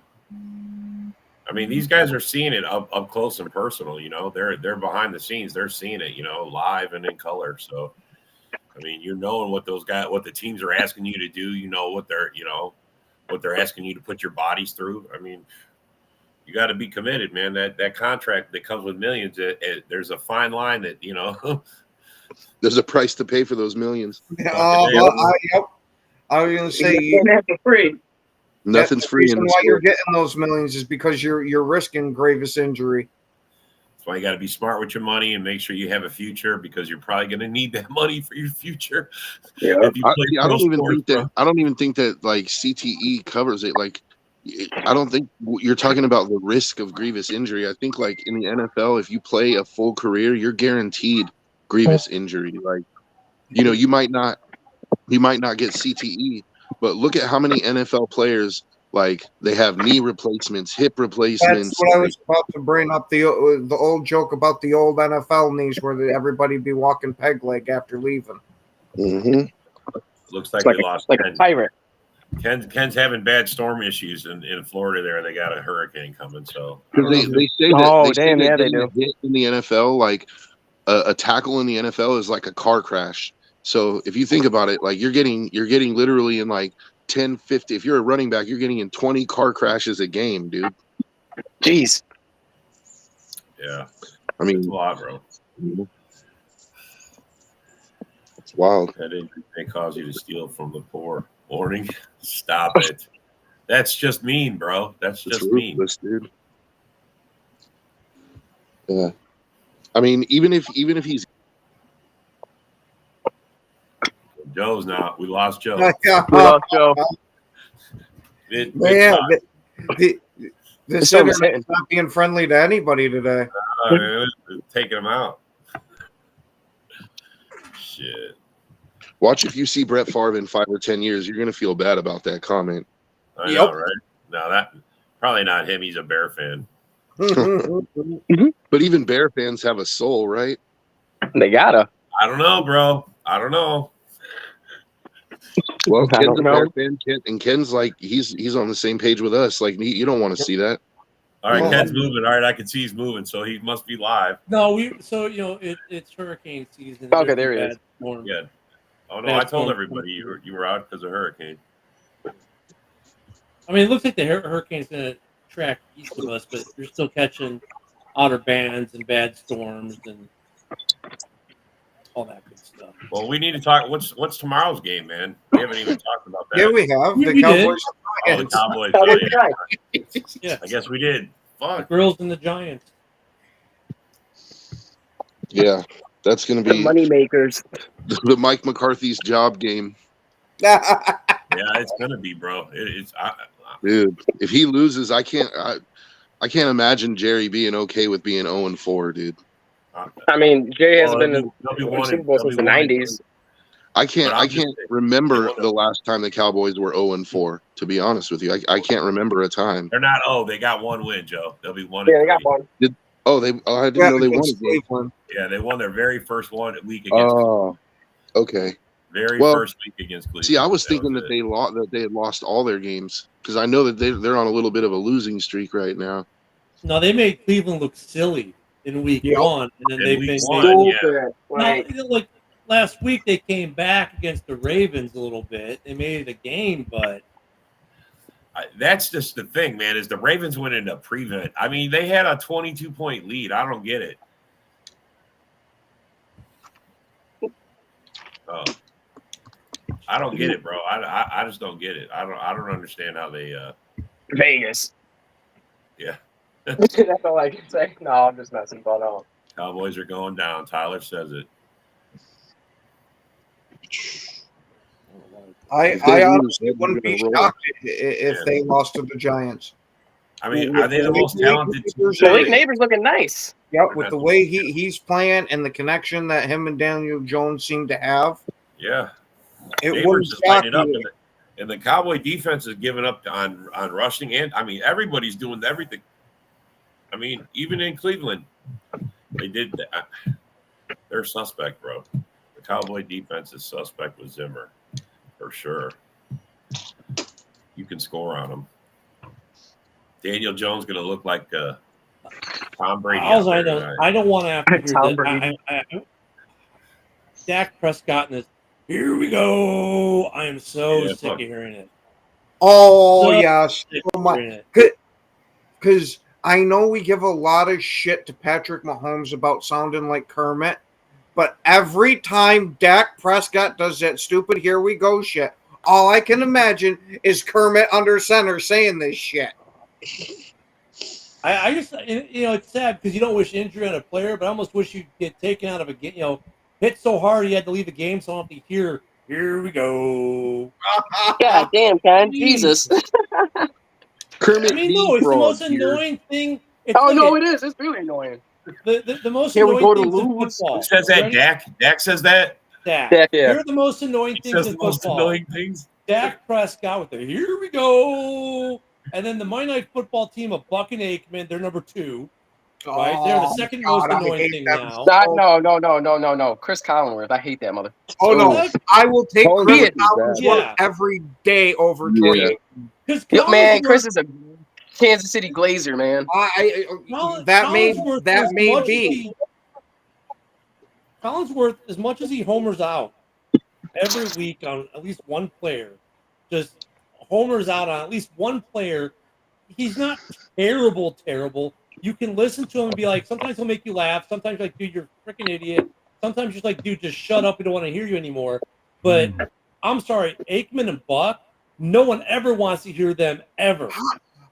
Speaker 4: I mean, these guys are seeing it up close and personal. They're behind the scenes. They're seeing it, live and in color. So, I mean, knowing what the teams are asking you to do. What they're asking you to put your bodies through. I mean, you got to be committed, man. That contract that comes with millions. There's a fine line that
Speaker 6: There's a price to pay for those millions.
Speaker 5: I was going to say
Speaker 7: You can't have for free.
Speaker 6: Nothing's
Speaker 5: the
Speaker 6: free in
Speaker 5: reason
Speaker 6: this
Speaker 5: why you're
Speaker 6: world.
Speaker 5: getting those millions is because you're risking grievous injury.
Speaker 4: That's why you got to be smart with your money and make sure you have a future, because you're probably going to need that money for your future.
Speaker 7: Yeah.
Speaker 4: If you play
Speaker 6: I
Speaker 4: pro
Speaker 6: don't even
Speaker 4: sports,
Speaker 6: think that. I don't even think that like CTE covers it. Like, I don't think you're talking about the risk of grievous injury. I think like in the NFL, if you play a full career, you're guaranteed grievous injury. Like, you might not get CTE, but look at how many NFL players, like, they have knee replacements, hip replacements.
Speaker 5: That's what I was about to bring up, the old joke about the old NFL knees where everybody be walking peg leg after leaving.
Speaker 6: Mhm.
Speaker 4: looks like
Speaker 7: It's
Speaker 4: they lost
Speaker 7: like a
Speaker 4: Ken.
Speaker 7: pirate.
Speaker 4: Ken's having bad storm issues in Florida. There, they got a hurricane coming. So
Speaker 6: Because they say that,
Speaker 7: Oh,
Speaker 6: they say
Speaker 7: damn,
Speaker 6: that
Speaker 7: yeah, they
Speaker 6: getting a hit in the NFL, like a tackle in the NFL is like a car crash. So if you think about it, like you're getting literally in like 10, 50. If you're a running back, you're getting in 20 car crashes a game, dude.
Speaker 7: Jeez.
Speaker 4: yeah,
Speaker 6: I mean,
Speaker 4: it's a lot, bro.
Speaker 6: it's wild.
Speaker 4: That injury may cause you to steal from the poor. Warning, stop it. That's just mean, bro. That's
Speaker 6: It's
Speaker 4: just mean.
Speaker 6: ruthless, dude. Yeah. I mean, even if he's
Speaker 4: Joe's not. We lost Joe.
Speaker 7: We lost Joe.
Speaker 5: Man, this
Speaker 7: This show was
Speaker 5: internet's not being friendly to anybody today.
Speaker 4: Taking him out. Shit.
Speaker 6: watch, if you see Brett Favre in 5 or 10 years, you're gonna feel bad about that comment.
Speaker 4: I know, right? No, that probably not him. He's a Bear fan.
Speaker 6: But even Bear fans have a soul, right?
Speaker 7: They gotta.
Speaker 4: I don't know, bro. I don't know.
Speaker 6: Well,
Speaker 7: I
Speaker 6: Ken's
Speaker 7: don't
Speaker 6: a
Speaker 7: know.
Speaker 6: Bear fan, and Ken's like he's on the same page with us. Like, you don't want to see that.
Speaker 4: All right,
Speaker 5: Well,
Speaker 4: Ken's moving. All right, I can see he's moving, so he must be live.
Speaker 3: No, it's hurricane season.
Speaker 7: Okay, there he is.
Speaker 3: Storm.
Speaker 4: Yeah. Oh no,
Speaker 3: Yeah,
Speaker 4: I told
Speaker 3: storm.
Speaker 4: everybody you were out because of hurricane.
Speaker 3: I mean, it looks like the hurricane's going to track east of us, but you're still catching outer bands and bad storms and all that good stuff.
Speaker 4: Well, we need to talk. What's tomorrow's game, man? We haven't even talked about that.
Speaker 5: Yeah, we have
Speaker 3: We
Speaker 5: the
Speaker 3: did.
Speaker 5: Cowboys.
Speaker 4: Oh, the Cowboys.
Speaker 7: That
Speaker 4: Oh,
Speaker 7: was
Speaker 4: yeah.
Speaker 7: right.
Speaker 3: Yeah,
Speaker 4: I guess we did.
Speaker 3: the
Speaker 4: Fuck.
Speaker 3: girls and the Giants.
Speaker 6: Yeah, that's gonna
Speaker 7: The
Speaker 6: be
Speaker 7: money makers.
Speaker 6: the Mike McCarthy's job game,
Speaker 4: Yeah, it's gonna be, bro.
Speaker 6: dude. If he loses, I can't imagine Jerry being okay with being 0-4, dude.
Speaker 7: I mean, Jay has
Speaker 4: Well,
Speaker 7: been
Speaker 4: they'll
Speaker 7: in
Speaker 4: be
Speaker 7: the
Speaker 4: one
Speaker 7: Super Bowl since the
Speaker 4: they'll be one
Speaker 7: 90s.
Speaker 6: I can't
Speaker 4: But I'm just saying,
Speaker 6: remember
Speaker 4: they won
Speaker 6: the last time the Cowboys were 0-4. To be honest with you, I can't remember a time.
Speaker 4: They're not. Oh, they got one win, Joe. They'll be one.
Speaker 7: Yeah, they got one.
Speaker 6: Oh, I didn't know they won.
Speaker 5: against Cleveland.
Speaker 4: Yeah, they won their very first week against. Cleveland.
Speaker 6: Oh, okay.
Speaker 4: Very
Speaker 6: well,
Speaker 4: first week against Cleveland.
Speaker 6: See, I was thinking
Speaker 4: was
Speaker 6: that
Speaker 4: it.
Speaker 6: they had lost all their games, because I know that they're on a little bit of a losing streak right now.
Speaker 3: No, they made Cleveland look silly in week
Speaker 5: Yep.
Speaker 3: one, and then
Speaker 4: In
Speaker 3: they've
Speaker 4: week
Speaker 3: been
Speaker 4: one. Yeah.
Speaker 7: Stupid. Like,
Speaker 3: like last week they came back against the Ravens a little bit. They made it a game, but
Speaker 4: That's just the thing, man. Is the Ravens went into prevent? I mean, they had a 22-point lead. I don't get it. Oh, I don't get it, bro. I just don't get it. I don't understand how they.
Speaker 7: Vegas.
Speaker 4: Yeah.
Speaker 7: That's all I can say. No, I'm just messing, but
Speaker 4: Cowboys are going down. Tyler says it.
Speaker 5: I
Speaker 6: If they lose,
Speaker 5: honestly
Speaker 6: they're
Speaker 5: wouldn't be
Speaker 6: gonna roll.
Speaker 5: shocked if they lost to the Giants.
Speaker 4: I mean, are they the most talented team?
Speaker 7: Malik Neighbors looking nice.
Speaker 5: Yep, with the way he's playing and the connection that him and Daniel Jones seem to have,
Speaker 4: Yeah.
Speaker 5: it
Speaker 4: Neighbors
Speaker 5: wouldn't
Speaker 4: is
Speaker 5: shock
Speaker 4: lighting up,
Speaker 5: you.
Speaker 4: and the Cowboy defense is giving up on rushing, and I mean everybody's doing everything. I mean, even in Cleveland, they did that. They're suspect, bro. The Cowboy defense is suspect with Zimmer, for sure. You can score on him. Daniel Jones going to look like Tom Brady.
Speaker 3: I don't want to have to hear
Speaker 7: Tom
Speaker 3: that. Dak Prescott and this. Here we go. I am so sick of hearing it.
Speaker 5: Oh,
Speaker 3: So
Speaker 5: yes.
Speaker 3: sick
Speaker 5: Oh,
Speaker 3: of
Speaker 5: my.
Speaker 3: hearing it.
Speaker 5: Because I know we give a lot of shit to Patrick Mahomes about sounding like Kermit, but every time Dak Prescott does that stupid "here we go" shit, all I can imagine is Kermit under center saying this shit.
Speaker 3: I just, it's sad because you don't wish injury on a player, but I almost wish you'd get taken out of a game, hit so hard you had to leave the game, so I don't have to hear, here we go.
Speaker 7: God damn, Ken. Jesus.
Speaker 6: Kermit
Speaker 3: No, it's the most
Speaker 6: here.
Speaker 3: annoying thing.
Speaker 7: Oh, no, it is. It's really annoying.
Speaker 3: The most
Speaker 7: Here we
Speaker 3: annoying
Speaker 7: go to
Speaker 3: things in
Speaker 7: lose.
Speaker 3: football.
Speaker 4: Who says that?
Speaker 3: Ready?
Speaker 4: Dak says that?
Speaker 3: Dak.
Speaker 7: Dak, yeah.
Speaker 3: Here are the most annoying
Speaker 4: He
Speaker 3: things
Speaker 4: says
Speaker 3: in
Speaker 4: the most
Speaker 3: football.
Speaker 4: annoying things.
Speaker 3: Dak Prescott with the "here we go," and then the Monday Night Football team of Buck and Aikman, they're number 2. Right? They're the second most annoying thing now.
Speaker 7: No. Chris Collinsworth. I hate that mother.
Speaker 5: Oh, no. I will take
Speaker 6: Oh,
Speaker 5: Chris
Speaker 6: yeah.
Speaker 5: Collinsworth every day over Troy.
Speaker 3: Because
Speaker 7: Man, Chris is a Kansas City Glazer, man.
Speaker 5: That may be.
Speaker 3: Collinsworth, as much as he homers out every week on at least one player, just homers out on at least one player, he's not terrible. You can listen to him and be like, sometimes he'll make you laugh. Sometimes you're like, dude, you're a freaking idiot. Sometimes you're like, dude, just shut up. We don't want to hear you anymore. But I'm sorry, Aikman and Buck, no one ever wants to hear them ever.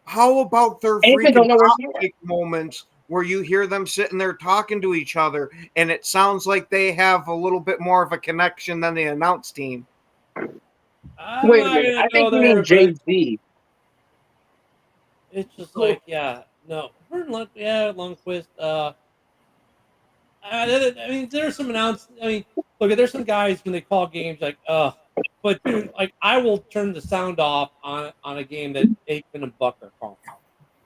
Speaker 5: How about their
Speaker 7: Aikman don't know where he
Speaker 5: freaking moments where you hear them sitting there talking to each other and it sounds like they have a little bit more of a connection than the announce team?
Speaker 7: Wait a minute. I think you mean Jay-Z.
Speaker 3: It's just like, Lundqvist. I mean, there's some look, there's some guys when they call games like, but dude, like I will turn the sound off on a game that Aikman and Buck are calling.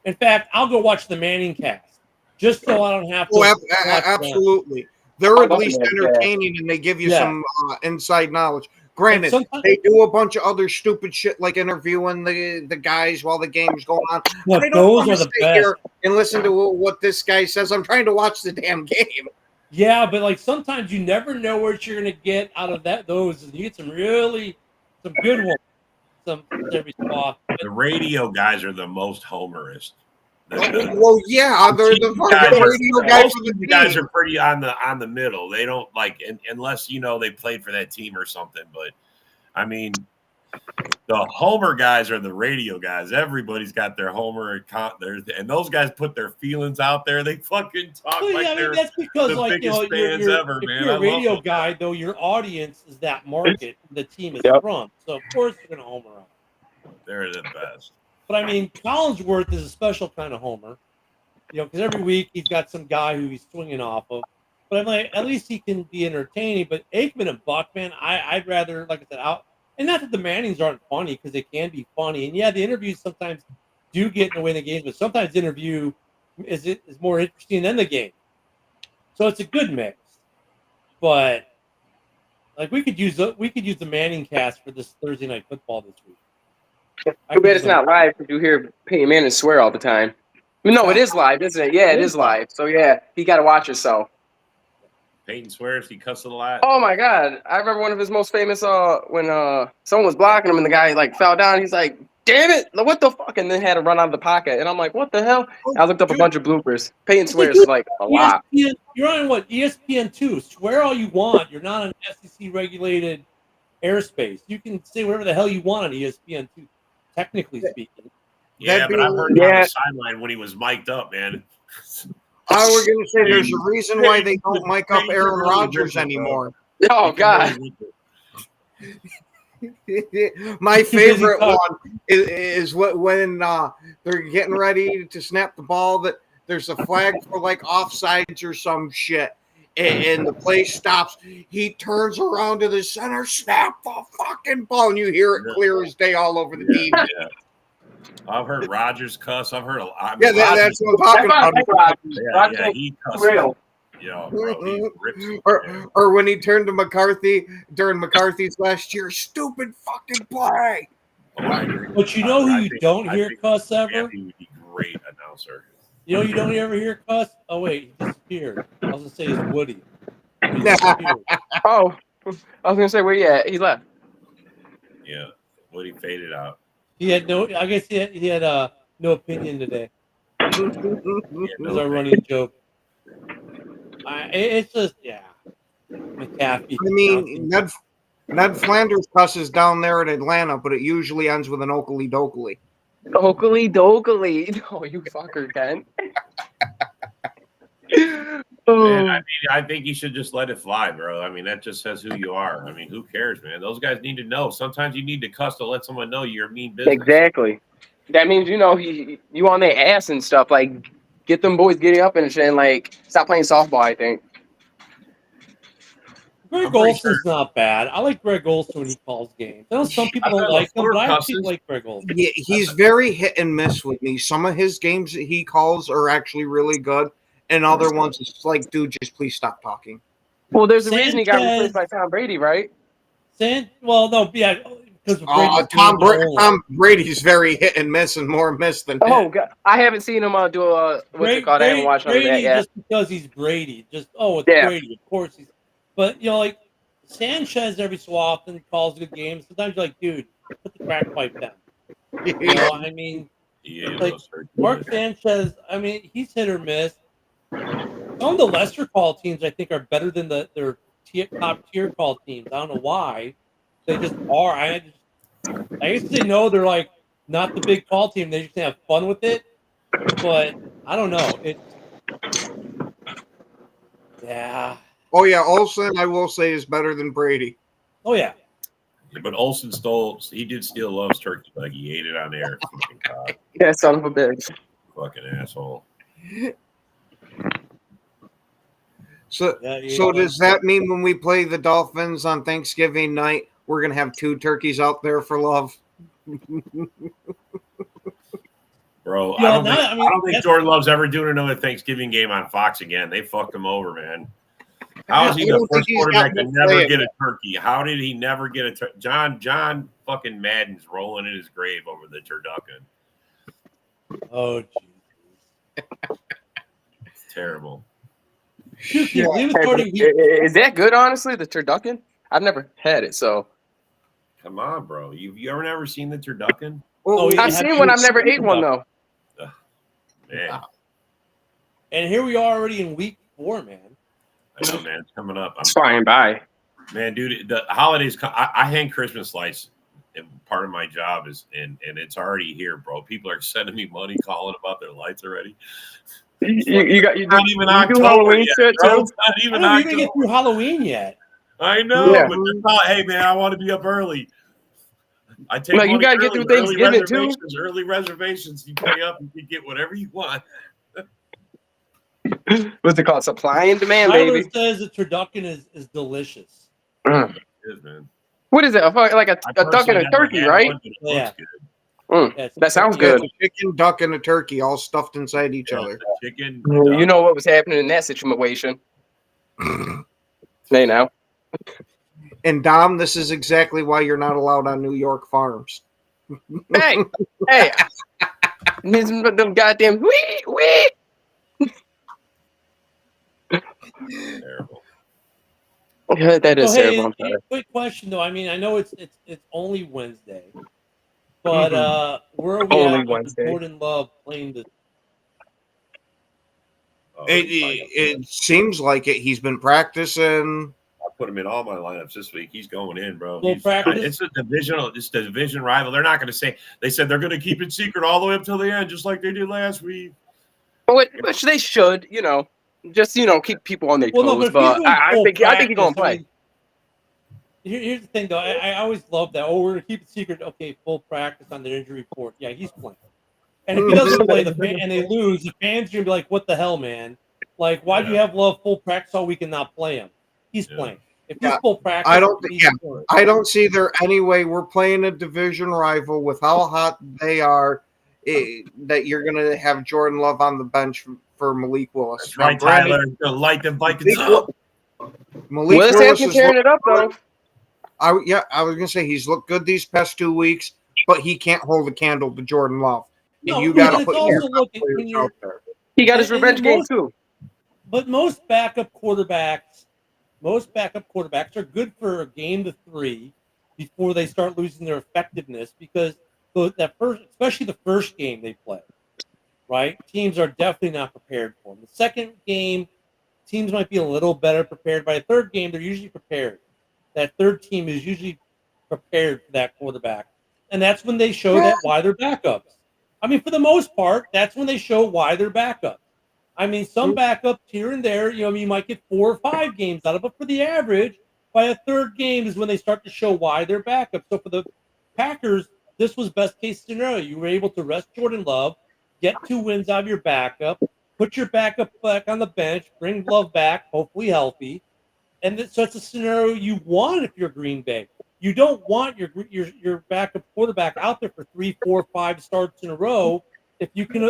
Speaker 3: In fact, I'll go watch the Manning cast just so I don't have to.
Speaker 5: Oh, absolutely. They're at least entertaining and they give you some inside knowledge. Granted, they do a bunch of other stupid shit like interviewing the guys while the game's going on.
Speaker 3: Look,
Speaker 5: I don't want to
Speaker 3: those are the
Speaker 5: sit
Speaker 3: best.
Speaker 5: here and listen to what this guy says. I'm trying to watch the damn game.
Speaker 3: Yeah, but like sometimes you never know what you're gonna get out of those. And you get some good ones. Some every spot.
Speaker 4: The radio guys are the most homerist.
Speaker 5: Well, yeah, they're the radio guys.
Speaker 4: Most of the guys are pretty on the middle. They don't like unless they played for that team or something. But I mean, the homer guys are the radio guys. Everybody's got their homer and those guys put their feelings out there. They fucking talk they're
Speaker 3: that's because
Speaker 4: the biggest fans ever,
Speaker 3: if
Speaker 4: man.
Speaker 3: you're a radio guy, though, your audience is that market the team is from. So of course you're gonna homer up.
Speaker 4: They're the best.
Speaker 3: But I mean, Collinsworth is a special kind of homer, because every week he's got some guy who he's swinging off of. But I'm like, at least he can be entertaining. But Aikman and Buck, man, I'd rather, like I said, and not that the Mannings aren't funny because they can be funny. And yeah, the interviews sometimes do get in the way of the games, but sometimes the interview is more interesting than the game. So it's a good mix. But like we could use the Manning cast for this Thursday Night Football this week.
Speaker 7: Too bad it's not live because you hear Peyton Manning swear all the time. No, it is live, isn't it? Yeah, it is live. So yeah, you got to watch yourself.
Speaker 4: Peyton swears he cussed a lot.
Speaker 7: Oh my God, I remember one of his most famous when someone was blocking him and the guy like fell down. He's like, "Damn it, what the fuck?" And then had to run out of the pocket. And I'm like, "What the hell?" I looked up a bunch of bloopers. Peyton swears like a lot.
Speaker 3: You're on what? ESPN2. Swear all you want. You're not an SEC regulated airspace. You can say whatever the hell you want on ESPN2. Technically speaking.
Speaker 4: Yeah, but I heard him on the sideline when he was mic'd up, man.
Speaker 5: I was going to say there's a reason why they don't mic up Aaron Rodgers anymore.
Speaker 7: Oh, God.
Speaker 5: My favorite one is when they're getting ready to snap the ball that there's a flag for like offsides or some shit. And the play stops. He turns around to the center, snap the fucking ball, and you hear it clear as day all over the TV.
Speaker 4: Yeah. I've heard Rodgers cuss. I've heard a lot.
Speaker 5: That's what I'm talking about.
Speaker 4: Yeah, he cussed. Yo, bro, he rips it, man.
Speaker 5: or when he turned to McCarthy during McCarthy's last year, stupid fucking play.
Speaker 4: Oh, I agree.
Speaker 3: But you know who
Speaker 4: I
Speaker 3: you
Speaker 4: think-
Speaker 3: don't
Speaker 4: I
Speaker 3: hear
Speaker 4: think
Speaker 3: cuss ever?
Speaker 4: Kathy would be a great announcer.
Speaker 3: You know you don't ever hear cuss? Oh, wait, he disappeared. I was going to say it's Woody. He disappeared.
Speaker 7: Oh, I was gonna say where you at? He left.
Speaker 4: Yeah, Woody faded out.
Speaker 3: He had no, I guess he had no opinion today.
Speaker 4: He had
Speaker 3: It was
Speaker 4: no
Speaker 3: our
Speaker 4: opinion.
Speaker 3: running joke. It's just, yeah. McAfee.
Speaker 5: I mean, Ned Flanders cusses down there in Atlanta, but it usually ends with an Oakley Dokley.
Speaker 7: Oakley Dokley. Oh, you fucker, Ken.
Speaker 4: Man, I mean, I think you should just let it fly, bro. I mean, that just says who you are. I mean, who cares, man? Those guys need to know. Sometimes you need to cuss to let someone know you're a mean business.
Speaker 7: Exactly. That means you on their ass and stuff. Like, get them boys getting up and shit, and like stop playing softball. I think.
Speaker 3: Greg
Speaker 4: I'm pretty
Speaker 3: Olson's not bad. I like Greg Olson when he calls games. I know some people don't like him, but I actually like Greg Olson.
Speaker 5: Yeah, he's very hit and miss with me. Some of his games that he calls are actually really good, and other ones it's like, dude, just please stop talking.
Speaker 7: Well, there's a reason he got
Speaker 3: Sanchez-
Speaker 7: replaced by Tom Brady, right?
Speaker 3: Well, no, yeah, because
Speaker 5: Tom Brady's very hit and miss, and more miss than hit.
Speaker 7: Oh God, I haven't seen him do a what's it called? I haven't watched none of that
Speaker 3: Brady
Speaker 7: yet.
Speaker 3: just because he's Brady. Just it's
Speaker 7: Yeah.
Speaker 3: Brady. Of course he's. But like Sanchez, every so often calls good games. Sometimes you're like, dude, put the crack pipe down. You know, I mean,
Speaker 4: Yeah,
Speaker 3: like Mark Sanchez. I mean, he's hit or miss. Some of the lesser call teams, I think, are better than their top tier call teams. I don't know why. They just are. I guess they know they're like not the big call team. They just have fun with it. But I don't know. Yeah.
Speaker 5: Oh yeah, Olsen, I will say, is better than Brady.
Speaker 3: Oh yeah.
Speaker 4: But Olsen he did steal Love's turkey. Like, he ate it on air. Fucking cock.
Speaker 7: Yeah, son of a bitch.
Speaker 4: Fucking asshole.
Speaker 5: So,
Speaker 3: Yeah,
Speaker 5: so does that mean when we play the Dolphins on Thanksgiving night, we're gonna have 2 turkeys out there for Love?
Speaker 4: Bro,
Speaker 3: Yeah,
Speaker 4: I don't think
Speaker 3: that's-
Speaker 4: Jordan Love's ever doing another Thanksgiving game on Fox again. They fucked him over, man. How is he
Speaker 5: I
Speaker 4: the
Speaker 5: don't think
Speaker 4: first
Speaker 5: he's
Speaker 4: quarterback to
Speaker 5: got
Speaker 4: never
Speaker 5: play
Speaker 4: get a turkey? How did he never get a turkey? John fucking Madden's rolling in his grave over the turducken.
Speaker 3: Oh jeez.
Speaker 4: It's terrible.
Speaker 3: Shoot, can you believe it's already week?
Speaker 7: Is that good? Honestly, the turducken. I've never had it, so
Speaker 4: Come on, bro. You ever never seen the turducken?
Speaker 3: Oh, yeah.
Speaker 7: I've seen one. I've never ate one though.
Speaker 4: Man,
Speaker 3: And here we are already in week 4, man.
Speaker 4: I know, man. It's coming up.
Speaker 7: It's flying by.
Speaker 4: Man, dude, the holidays. I hang Christmas lights, and part of my job is, and it's already here, bro. People are sending me money, calling about their lights already.
Speaker 7: You got you
Speaker 4: Not even
Speaker 7: do
Speaker 4: October
Speaker 7: Halloween
Speaker 4: yet,
Speaker 7: shit
Speaker 4: bro.
Speaker 7: too.
Speaker 4: It's not
Speaker 3: I
Speaker 4: even
Speaker 3: don't even get
Speaker 4: October.
Speaker 3: through Halloween yet.
Speaker 4: I know,
Speaker 7: Yeah.
Speaker 4: but they're not, hey man, I want to be up early. I take
Speaker 7: Like, you
Speaker 4: money
Speaker 7: gotta get
Speaker 4: early,
Speaker 7: through Thanksgiving, too.
Speaker 4: Early reservations. You pay up, you can get whatever you want.
Speaker 7: What's it called? Supply and demand,
Speaker 3: Tyler
Speaker 7: baby.
Speaker 3: says the turducken is delicious.
Speaker 7: Mm.
Speaker 4: It is, man.
Speaker 7: What is it? Like a
Speaker 4: I
Speaker 7: duck and
Speaker 4: personally
Speaker 7: a
Speaker 4: never
Speaker 7: turkey,
Speaker 4: had
Speaker 7: right?
Speaker 4: one, but it
Speaker 3: Yeah.
Speaker 4: looks good.
Speaker 3: Yeah,
Speaker 7: That sounds
Speaker 5: Yeah,
Speaker 7: good.
Speaker 5: it's a chicken, duck, and a turkey all stuffed inside each
Speaker 4: Yeah,
Speaker 5: other.
Speaker 4: the chicken.
Speaker 7: You know what was happening in that situation? Hey now.
Speaker 5: And Dom, this is exactly why you're not allowed on New York farms.
Speaker 7: Hey, hey. Them goddamn wee.
Speaker 4: Terrible.
Speaker 7: That is
Speaker 3: So, hey,
Speaker 7: terrible. I'm sorry.
Speaker 3: quick question though. I mean, I know it's only Wednesday, but where are we
Speaker 7: Only
Speaker 3: at with
Speaker 7: Wednesday.
Speaker 3: Jordan Love playing the?
Speaker 4: Oh,
Speaker 5: It seems like it. He's been practicing.
Speaker 4: I put him in all my lineups this week. He's going in, bro.
Speaker 3: Full practice?
Speaker 4: It's a division rival. They're not going to say. They said they're going to keep it secret all the way up till the end, just like they did last week.
Speaker 7: Which they should, just keep people on their
Speaker 3: Well, no,
Speaker 7: toes.
Speaker 3: but if he's
Speaker 7: But
Speaker 3: doing
Speaker 7: I
Speaker 3: full
Speaker 7: think he's gonna
Speaker 3: practice,
Speaker 7: play.
Speaker 3: I mean, here's the thing, though. I always love that. Oh, we're gonna keep it secret. Okay, full practice on the injury report. Yeah, he's playing. And if he doesn't play, and they lose, the fans are gonna be like, "What the hell, man? Like, why do you have Love full practice all week and not play him? He's playing. If he's full practice,
Speaker 5: I don't
Speaker 3: he's
Speaker 5: think.
Speaker 3: playing.
Speaker 5: I don't see there any way we're playing a division rival with how hot they are. That you're going to have Jordan Love on the bench for Malik Willis.
Speaker 4: That's right,
Speaker 5: granted,
Speaker 4: Tyler. Go light them Vikings up.
Speaker 5: Malik
Speaker 7: Willis has been
Speaker 5: is
Speaker 7: tearing it up though.
Speaker 5: I was gonna say he's looked good these past 2 weeks, but he can't hold a candle to Jordan Love.
Speaker 3: No,
Speaker 5: And you
Speaker 3: but
Speaker 5: got to
Speaker 3: it's
Speaker 5: put
Speaker 3: also
Speaker 5: your
Speaker 3: look at
Speaker 5: players
Speaker 3: when you're-
Speaker 5: out there.
Speaker 7: He got his
Speaker 3: And
Speaker 7: revenge game
Speaker 3: most-
Speaker 7: too.
Speaker 3: But most backup quarterbacks are good for a game to 3 before they start losing their effectiveness because especially the first game they play, right? Teams are definitely not prepared for them. The second game, teams might be a little better prepared. By the third game, they're usually prepared. That third team is usually prepared for that quarterback, and that's when they show that why they're backups. I mean, for the most part, that's when they show why they're backups. I mean, some backups here and there, you might get 4 or 5 games out of it, but for the average, by a third game is when they start to show why they're backups. So for the Packers, this was best case scenario. You were able to rest Jordan Love, get 2 wins out of your backup, put your backup back on the bench, bring Love back, hopefully healthy. And so it's a scenario you want if you're Green Bay. You don't want your backup quarterback out there for 3, 4, 5 starts in a row if you can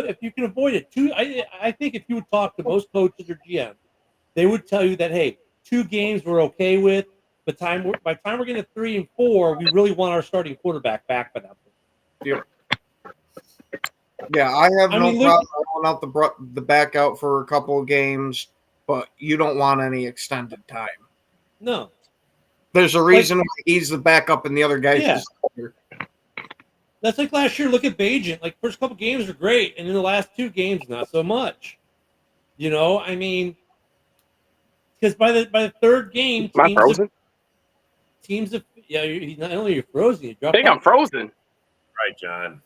Speaker 3: avoid it. I think if you would talk to most coaches or GMs, they would tell you that, hey, 2 games we're okay with. By the time we're getting to 3 and 4, we really want our starting quarterback back by that point.
Speaker 5: Yeah, I have no
Speaker 3: mean,
Speaker 5: problem rolling out the back out for a couple of games, but you don't want any extended time.
Speaker 3: No.
Speaker 5: There's a reason why he's the backup and the other guys.
Speaker 3: Yeah. That's like last year. Look at Bajent. Like, first couple games are great, and in the last 2 games, not so much. I mean, because by the third game,
Speaker 7: Am I frozen?
Speaker 3: Not only you're frozen, you
Speaker 7: I
Speaker 3: drop.
Speaker 7: think I'm frozen.
Speaker 4: Right, John.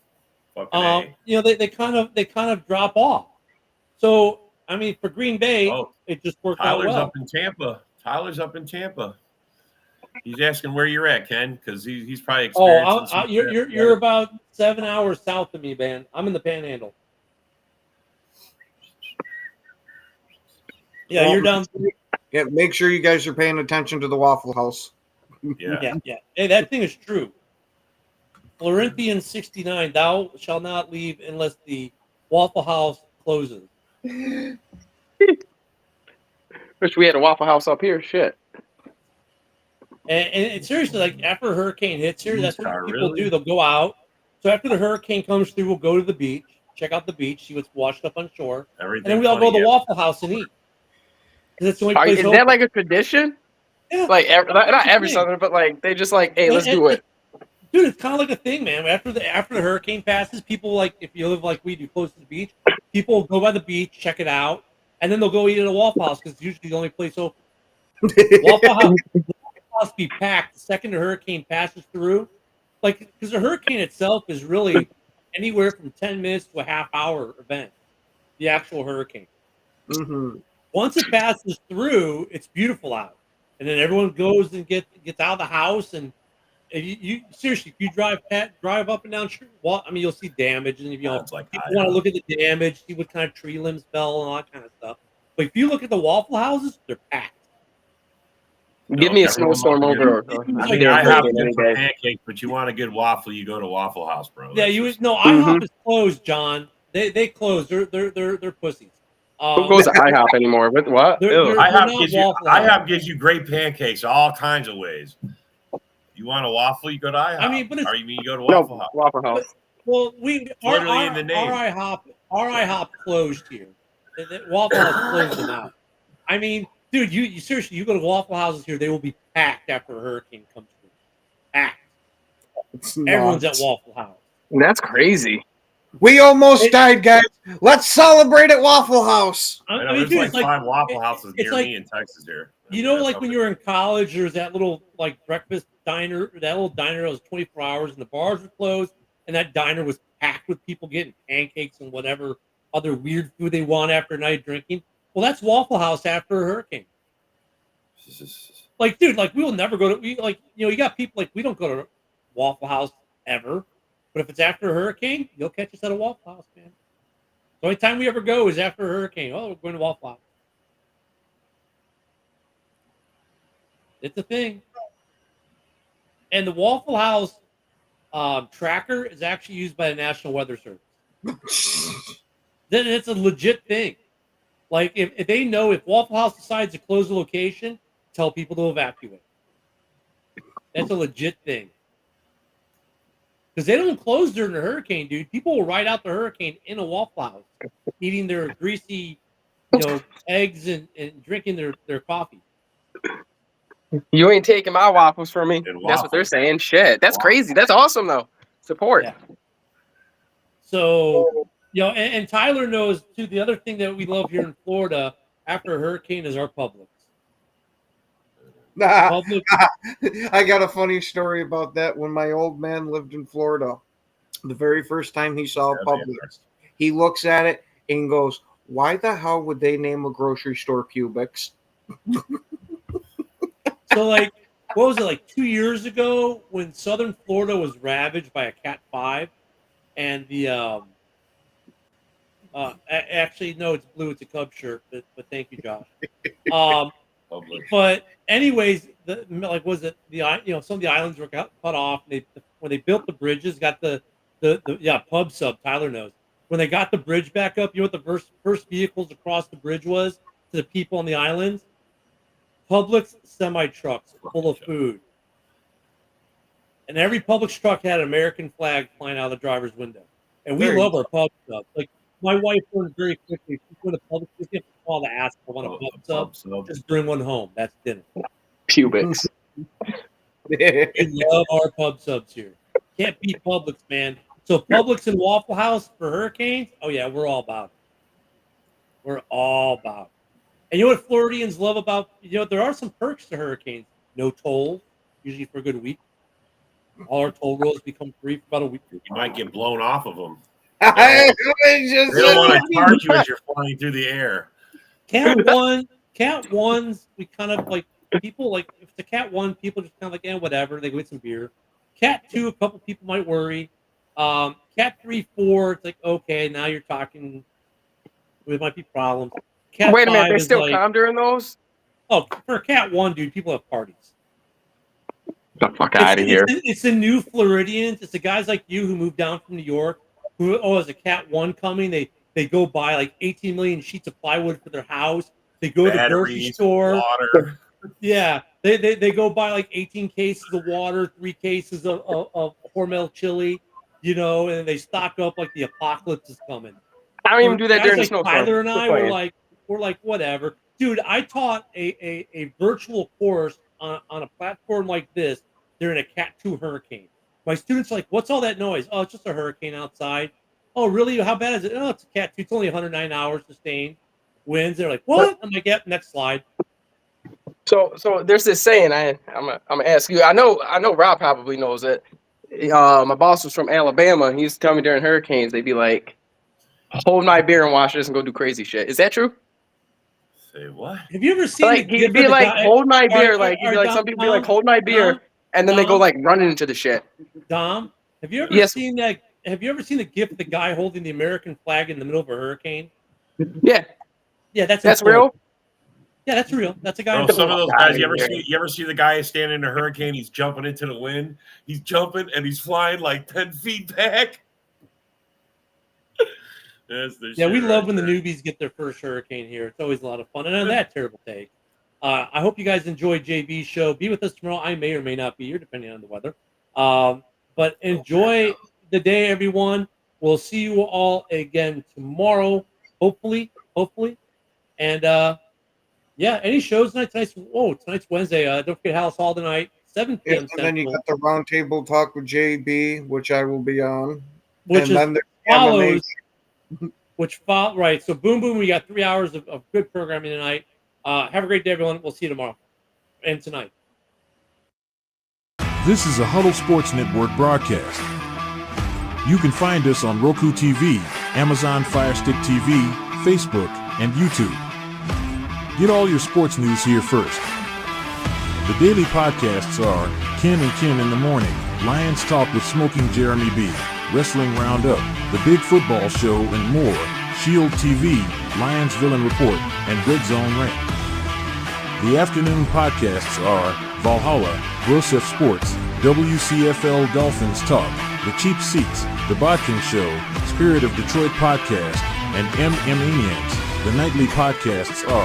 Speaker 4: Fucking
Speaker 3: they kind of drop off. So I mean, for Green Bay, it just worked out well.
Speaker 4: Tyler's up in Tampa. He's asking where you're at, Ken, because he's probably experiencing.
Speaker 3: You're about 7 hours south of me, man. I'm in the Panhandle. Yeah, you're down.
Speaker 5: Yeah, make sure you guys are paying attention to the Waffle House.
Speaker 3: Yeah. Hey, that thing is true. Corinthians 69, thou shalt not leave unless the Waffle House closes.
Speaker 7: Wish we had a Waffle House up here. Shit.
Speaker 3: And seriously, like after a hurricane hits here, that's what people
Speaker 4: really?
Speaker 3: do. They'll go out. So after the hurricane comes through, we'll go to the beach, check out the beach, see what's washed up on shore, and then we all go to the Waffle House and eat. That's the only place
Speaker 7: Is
Speaker 3: open.
Speaker 7: that like a tradition?
Speaker 3: Yeah.
Speaker 7: Like not every Southern, but like they just like, hey, let's do it.
Speaker 3: Dude, it's kind of like a thing, man. After the hurricane passes, people like if you live like we do close to the beach, people go by the beach, check it out, and then they'll go eat at a Waffle House because it's usually the only place open. Waffle House be packed the second the hurricane passes through, like because the hurricane itself is really anywhere from 10 minutes to a half-hour event. The actual hurricane.
Speaker 5: Mm-hmm.
Speaker 3: Once it passes through, it's beautiful out, and then everyone goes and gets out of the house. And if you seriously, if you drive up and down street, I mean, you'll see damage, and if you want to look at the damage, see what kind of tree limbs fell and all that kind of stuff. But if you look at the Waffle Houses, they're packed.
Speaker 7: Give me a snowstorm over.
Speaker 4: I mean, I have good for pancakes, but you want a good waffle, you go to Waffle House, bro.
Speaker 3: Yeah, IHOP is closed, John. They closed. They're pussies.
Speaker 7: Who goes to IHOP anymore? What?
Speaker 4: IHOP gives you great pancakes all kinds of ways. You want a waffle, you go to IHOP.
Speaker 3: I mean, but
Speaker 4: or you mean you go to Waffle House?
Speaker 7: Waffle House.
Speaker 3: Well, our IHOP closed here. Waffle House closed them out. I mean, dude, you seriously, you go to Waffle Houses here, they will be packed after a hurricane comes through. Packed. Everyone's at Waffle House.
Speaker 7: That's crazy.
Speaker 5: We almost died, guys. Let's celebrate at Waffle House.
Speaker 4: I know, there's like 5 Waffle Houses near me in Texas here.
Speaker 3: You know, like when you were in college, there's that little like breakfast diner, that little diner that was 24 hours and the bars were closed, and that diner was packed with people getting pancakes and whatever other weird food they want after a night of drinking. Well, that's Waffle House after a hurricane. Like, dude, like we will never go to you got people like we don't go to Waffle House ever. But if it's after a hurricane, you'll catch us at a Waffle House, man. The only time we ever go is after a hurricane. Oh, we're going to Waffle House. It's a thing. And the Waffle House tracker is actually used by the National Weather Service. Then it's a legit thing. Like if they know if Waffle House decides to close the location, tell people to evacuate. That's a legit thing. Because they don't close during the hurricane, dude. People will ride out the hurricane in a Waffle House, eating their greasy, eggs and drinking their coffee.
Speaker 7: You ain't taking my waffles from me.
Speaker 4: And
Speaker 7: That's what they're
Speaker 4: waffles.
Speaker 7: saying. Shit, that's crazy. That's awesome though. Support.
Speaker 3: Yeah. So, and Tyler knows too. The other thing that we love here in Florida after a hurricane is our Publix. Publix.
Speaker 5: I got a funny story about that. When my old man lived in Florida, the very first time he saw Publix, he looks at it and goes, "Why the hell would they name a grocery store Publix?"
Speaker 3: So, like, what was it, like 2 years ago when Southern Florida was ravaged by a Cat 5 and the actually, no, it's blue, it's a Cub shirt, but thank you, Josh. But anyways, some of the islands were cut off. When they built the bridges, got the pub sub, Tyler knows. When they got the bridge back up, you know what the first vehicles across the bridge was to the people on the islands? Publix semi-trucks full of food. And every Publix truck had an American flag flying out of the driver's window. And we love our pub sub. Like, my wife learned very quickly, she's going to Publix, just have to call to ask for one of pub sub. Just bring one home. That's dinner.
Speaker 7: Publix.
Speaker 3: We love our pub subs here. Can't beat Publix, man. So Publix and Waffle House for hurricanes? Oh, yeah, we're all about it. We're all about it. And you know what Floridians love about, there are some perks to hurricanes. No toll, usually for a good week. All our toll roads become free for about a week.
Speaker 4: You might get blown off of them.
Speaker 5: I
Speaker 4: They don't want to charge you as you're flying through the air.
Speaker 3: Cat 1s, we kind of like, people like, if it's a Cat 1, people just kind of like, whatever, they go get some beer. Cat 2, a couple people might worry. Cat 3, 4, it's like, okay, now you're talking, there might be problems. Cat
Speaker 7: Wait a minute,
Speaker 3: 5
Speaker 7: they
Speaker 3: is
Speaker 7: still
Speaker 3: like,
Speaker 7: calm during those?
Speaker 3: Oh, for Cat 1, dude, people have parties.
Speaker 7: The fuck out of here.
Speaker 3: It's the new Floridians. It's the guys like you who moved down from New York who, as a Cat 1 coming, they go buy like 18 million sheets of plywood for their house. They go to the grocery store.
Speaker 4: Water.
Speaker 3: Yeah, they go buy like 18 cases of water, 3 cases of Hormel chili, and they stock up like the apocalypse is coming.
Speaker 7: I don't even do that
Speaker 3: Guys
Speaker 7: during
Speaker 3: like
Speaker 7: the snowstorm.
Speaker 3: Tyler and I we're like, whatever. Dude, I taught a virtual course on a platform like this during a Cat 2 hurricane. My students are like, what's all that noise? Oh, it's just a hurricane outside. Oh, really? How bad is it? Oh, it's a Cat 2. It's only 109 hours sustained winds. They're like, what? I'm like, yep, next slide.
Speaker 7: So there's this saying. I'm gonna ask you. I know Rob probably knows it. My boss was from Alabama. He used to tell me during hurricanes, they'd be like, hold my beer and watch this and go do crazy shit. Is that true?
Speaker 4: Say what?
Speaker 3: Have you ever seen
Speaker 7: Like he'd be like, hold my beer. Like he'd be like, some people be like, hold my beer, and then they go like running into the shit.
Speaker 3: Dom, have you ever seen that? Have you ever seen the gif of the guy holding the American flag in the middle of a hurricane?
Speaker 7: Yeah.
Speaker 3: Yeah, that's
Speaker 7: real.
Speaker 3: Yeah, that's real. That's a guy.
Speaker 4: Bro, some of those guys, you ever see the guy standing in a hurricane? He's jumping into the wind. He's jumping and he's flying like 10 feet back.
Speaker 3: We love when the newbies get their first hurricane here. It's always a lot of fun. And on that terrible take, I hope you guys enjoyed JB's show. Be with us tomorrow. I may or may not be here, depending on the weather. But enjoy the day, everyone. We'll see you all again tomorrow, hopefully. And any shows tonight? Tonight's Wednesday. Don't forget House Hall tonight, 7 p.m.
Speaker 5: And then you got the roundtable talk with JB, which I will be on.
Speaker 3: Which
Speaker 5: then
Speaker 3: follows. Right. So boom, we got 3 hours of good programming tonight. Have a great day, everyone. We'll see you tomorrow and tonight.
Speaker 1: This is a Huddle Sports Network broadcast. You can find us on Roku TV, Amazon Fire Stick TV, Facebook, and YouTube. Get all your sports news here first. The daily podcasts are Ken and Ken in the Morning, Lions Talk with Smoking Jeremy B, Wrestling Roundup, The Big Football Show, and more, Shield TV, Lions Villain Report, and Red Zone Rant. The afternoon podcasts are Valhalla, Grosef Sports, WCFL Dolphins Talk, The Cheap Seats, The Bodkin Show, Spirit of Detroit Podcast, and MM Maniacs. The nightly podcasts are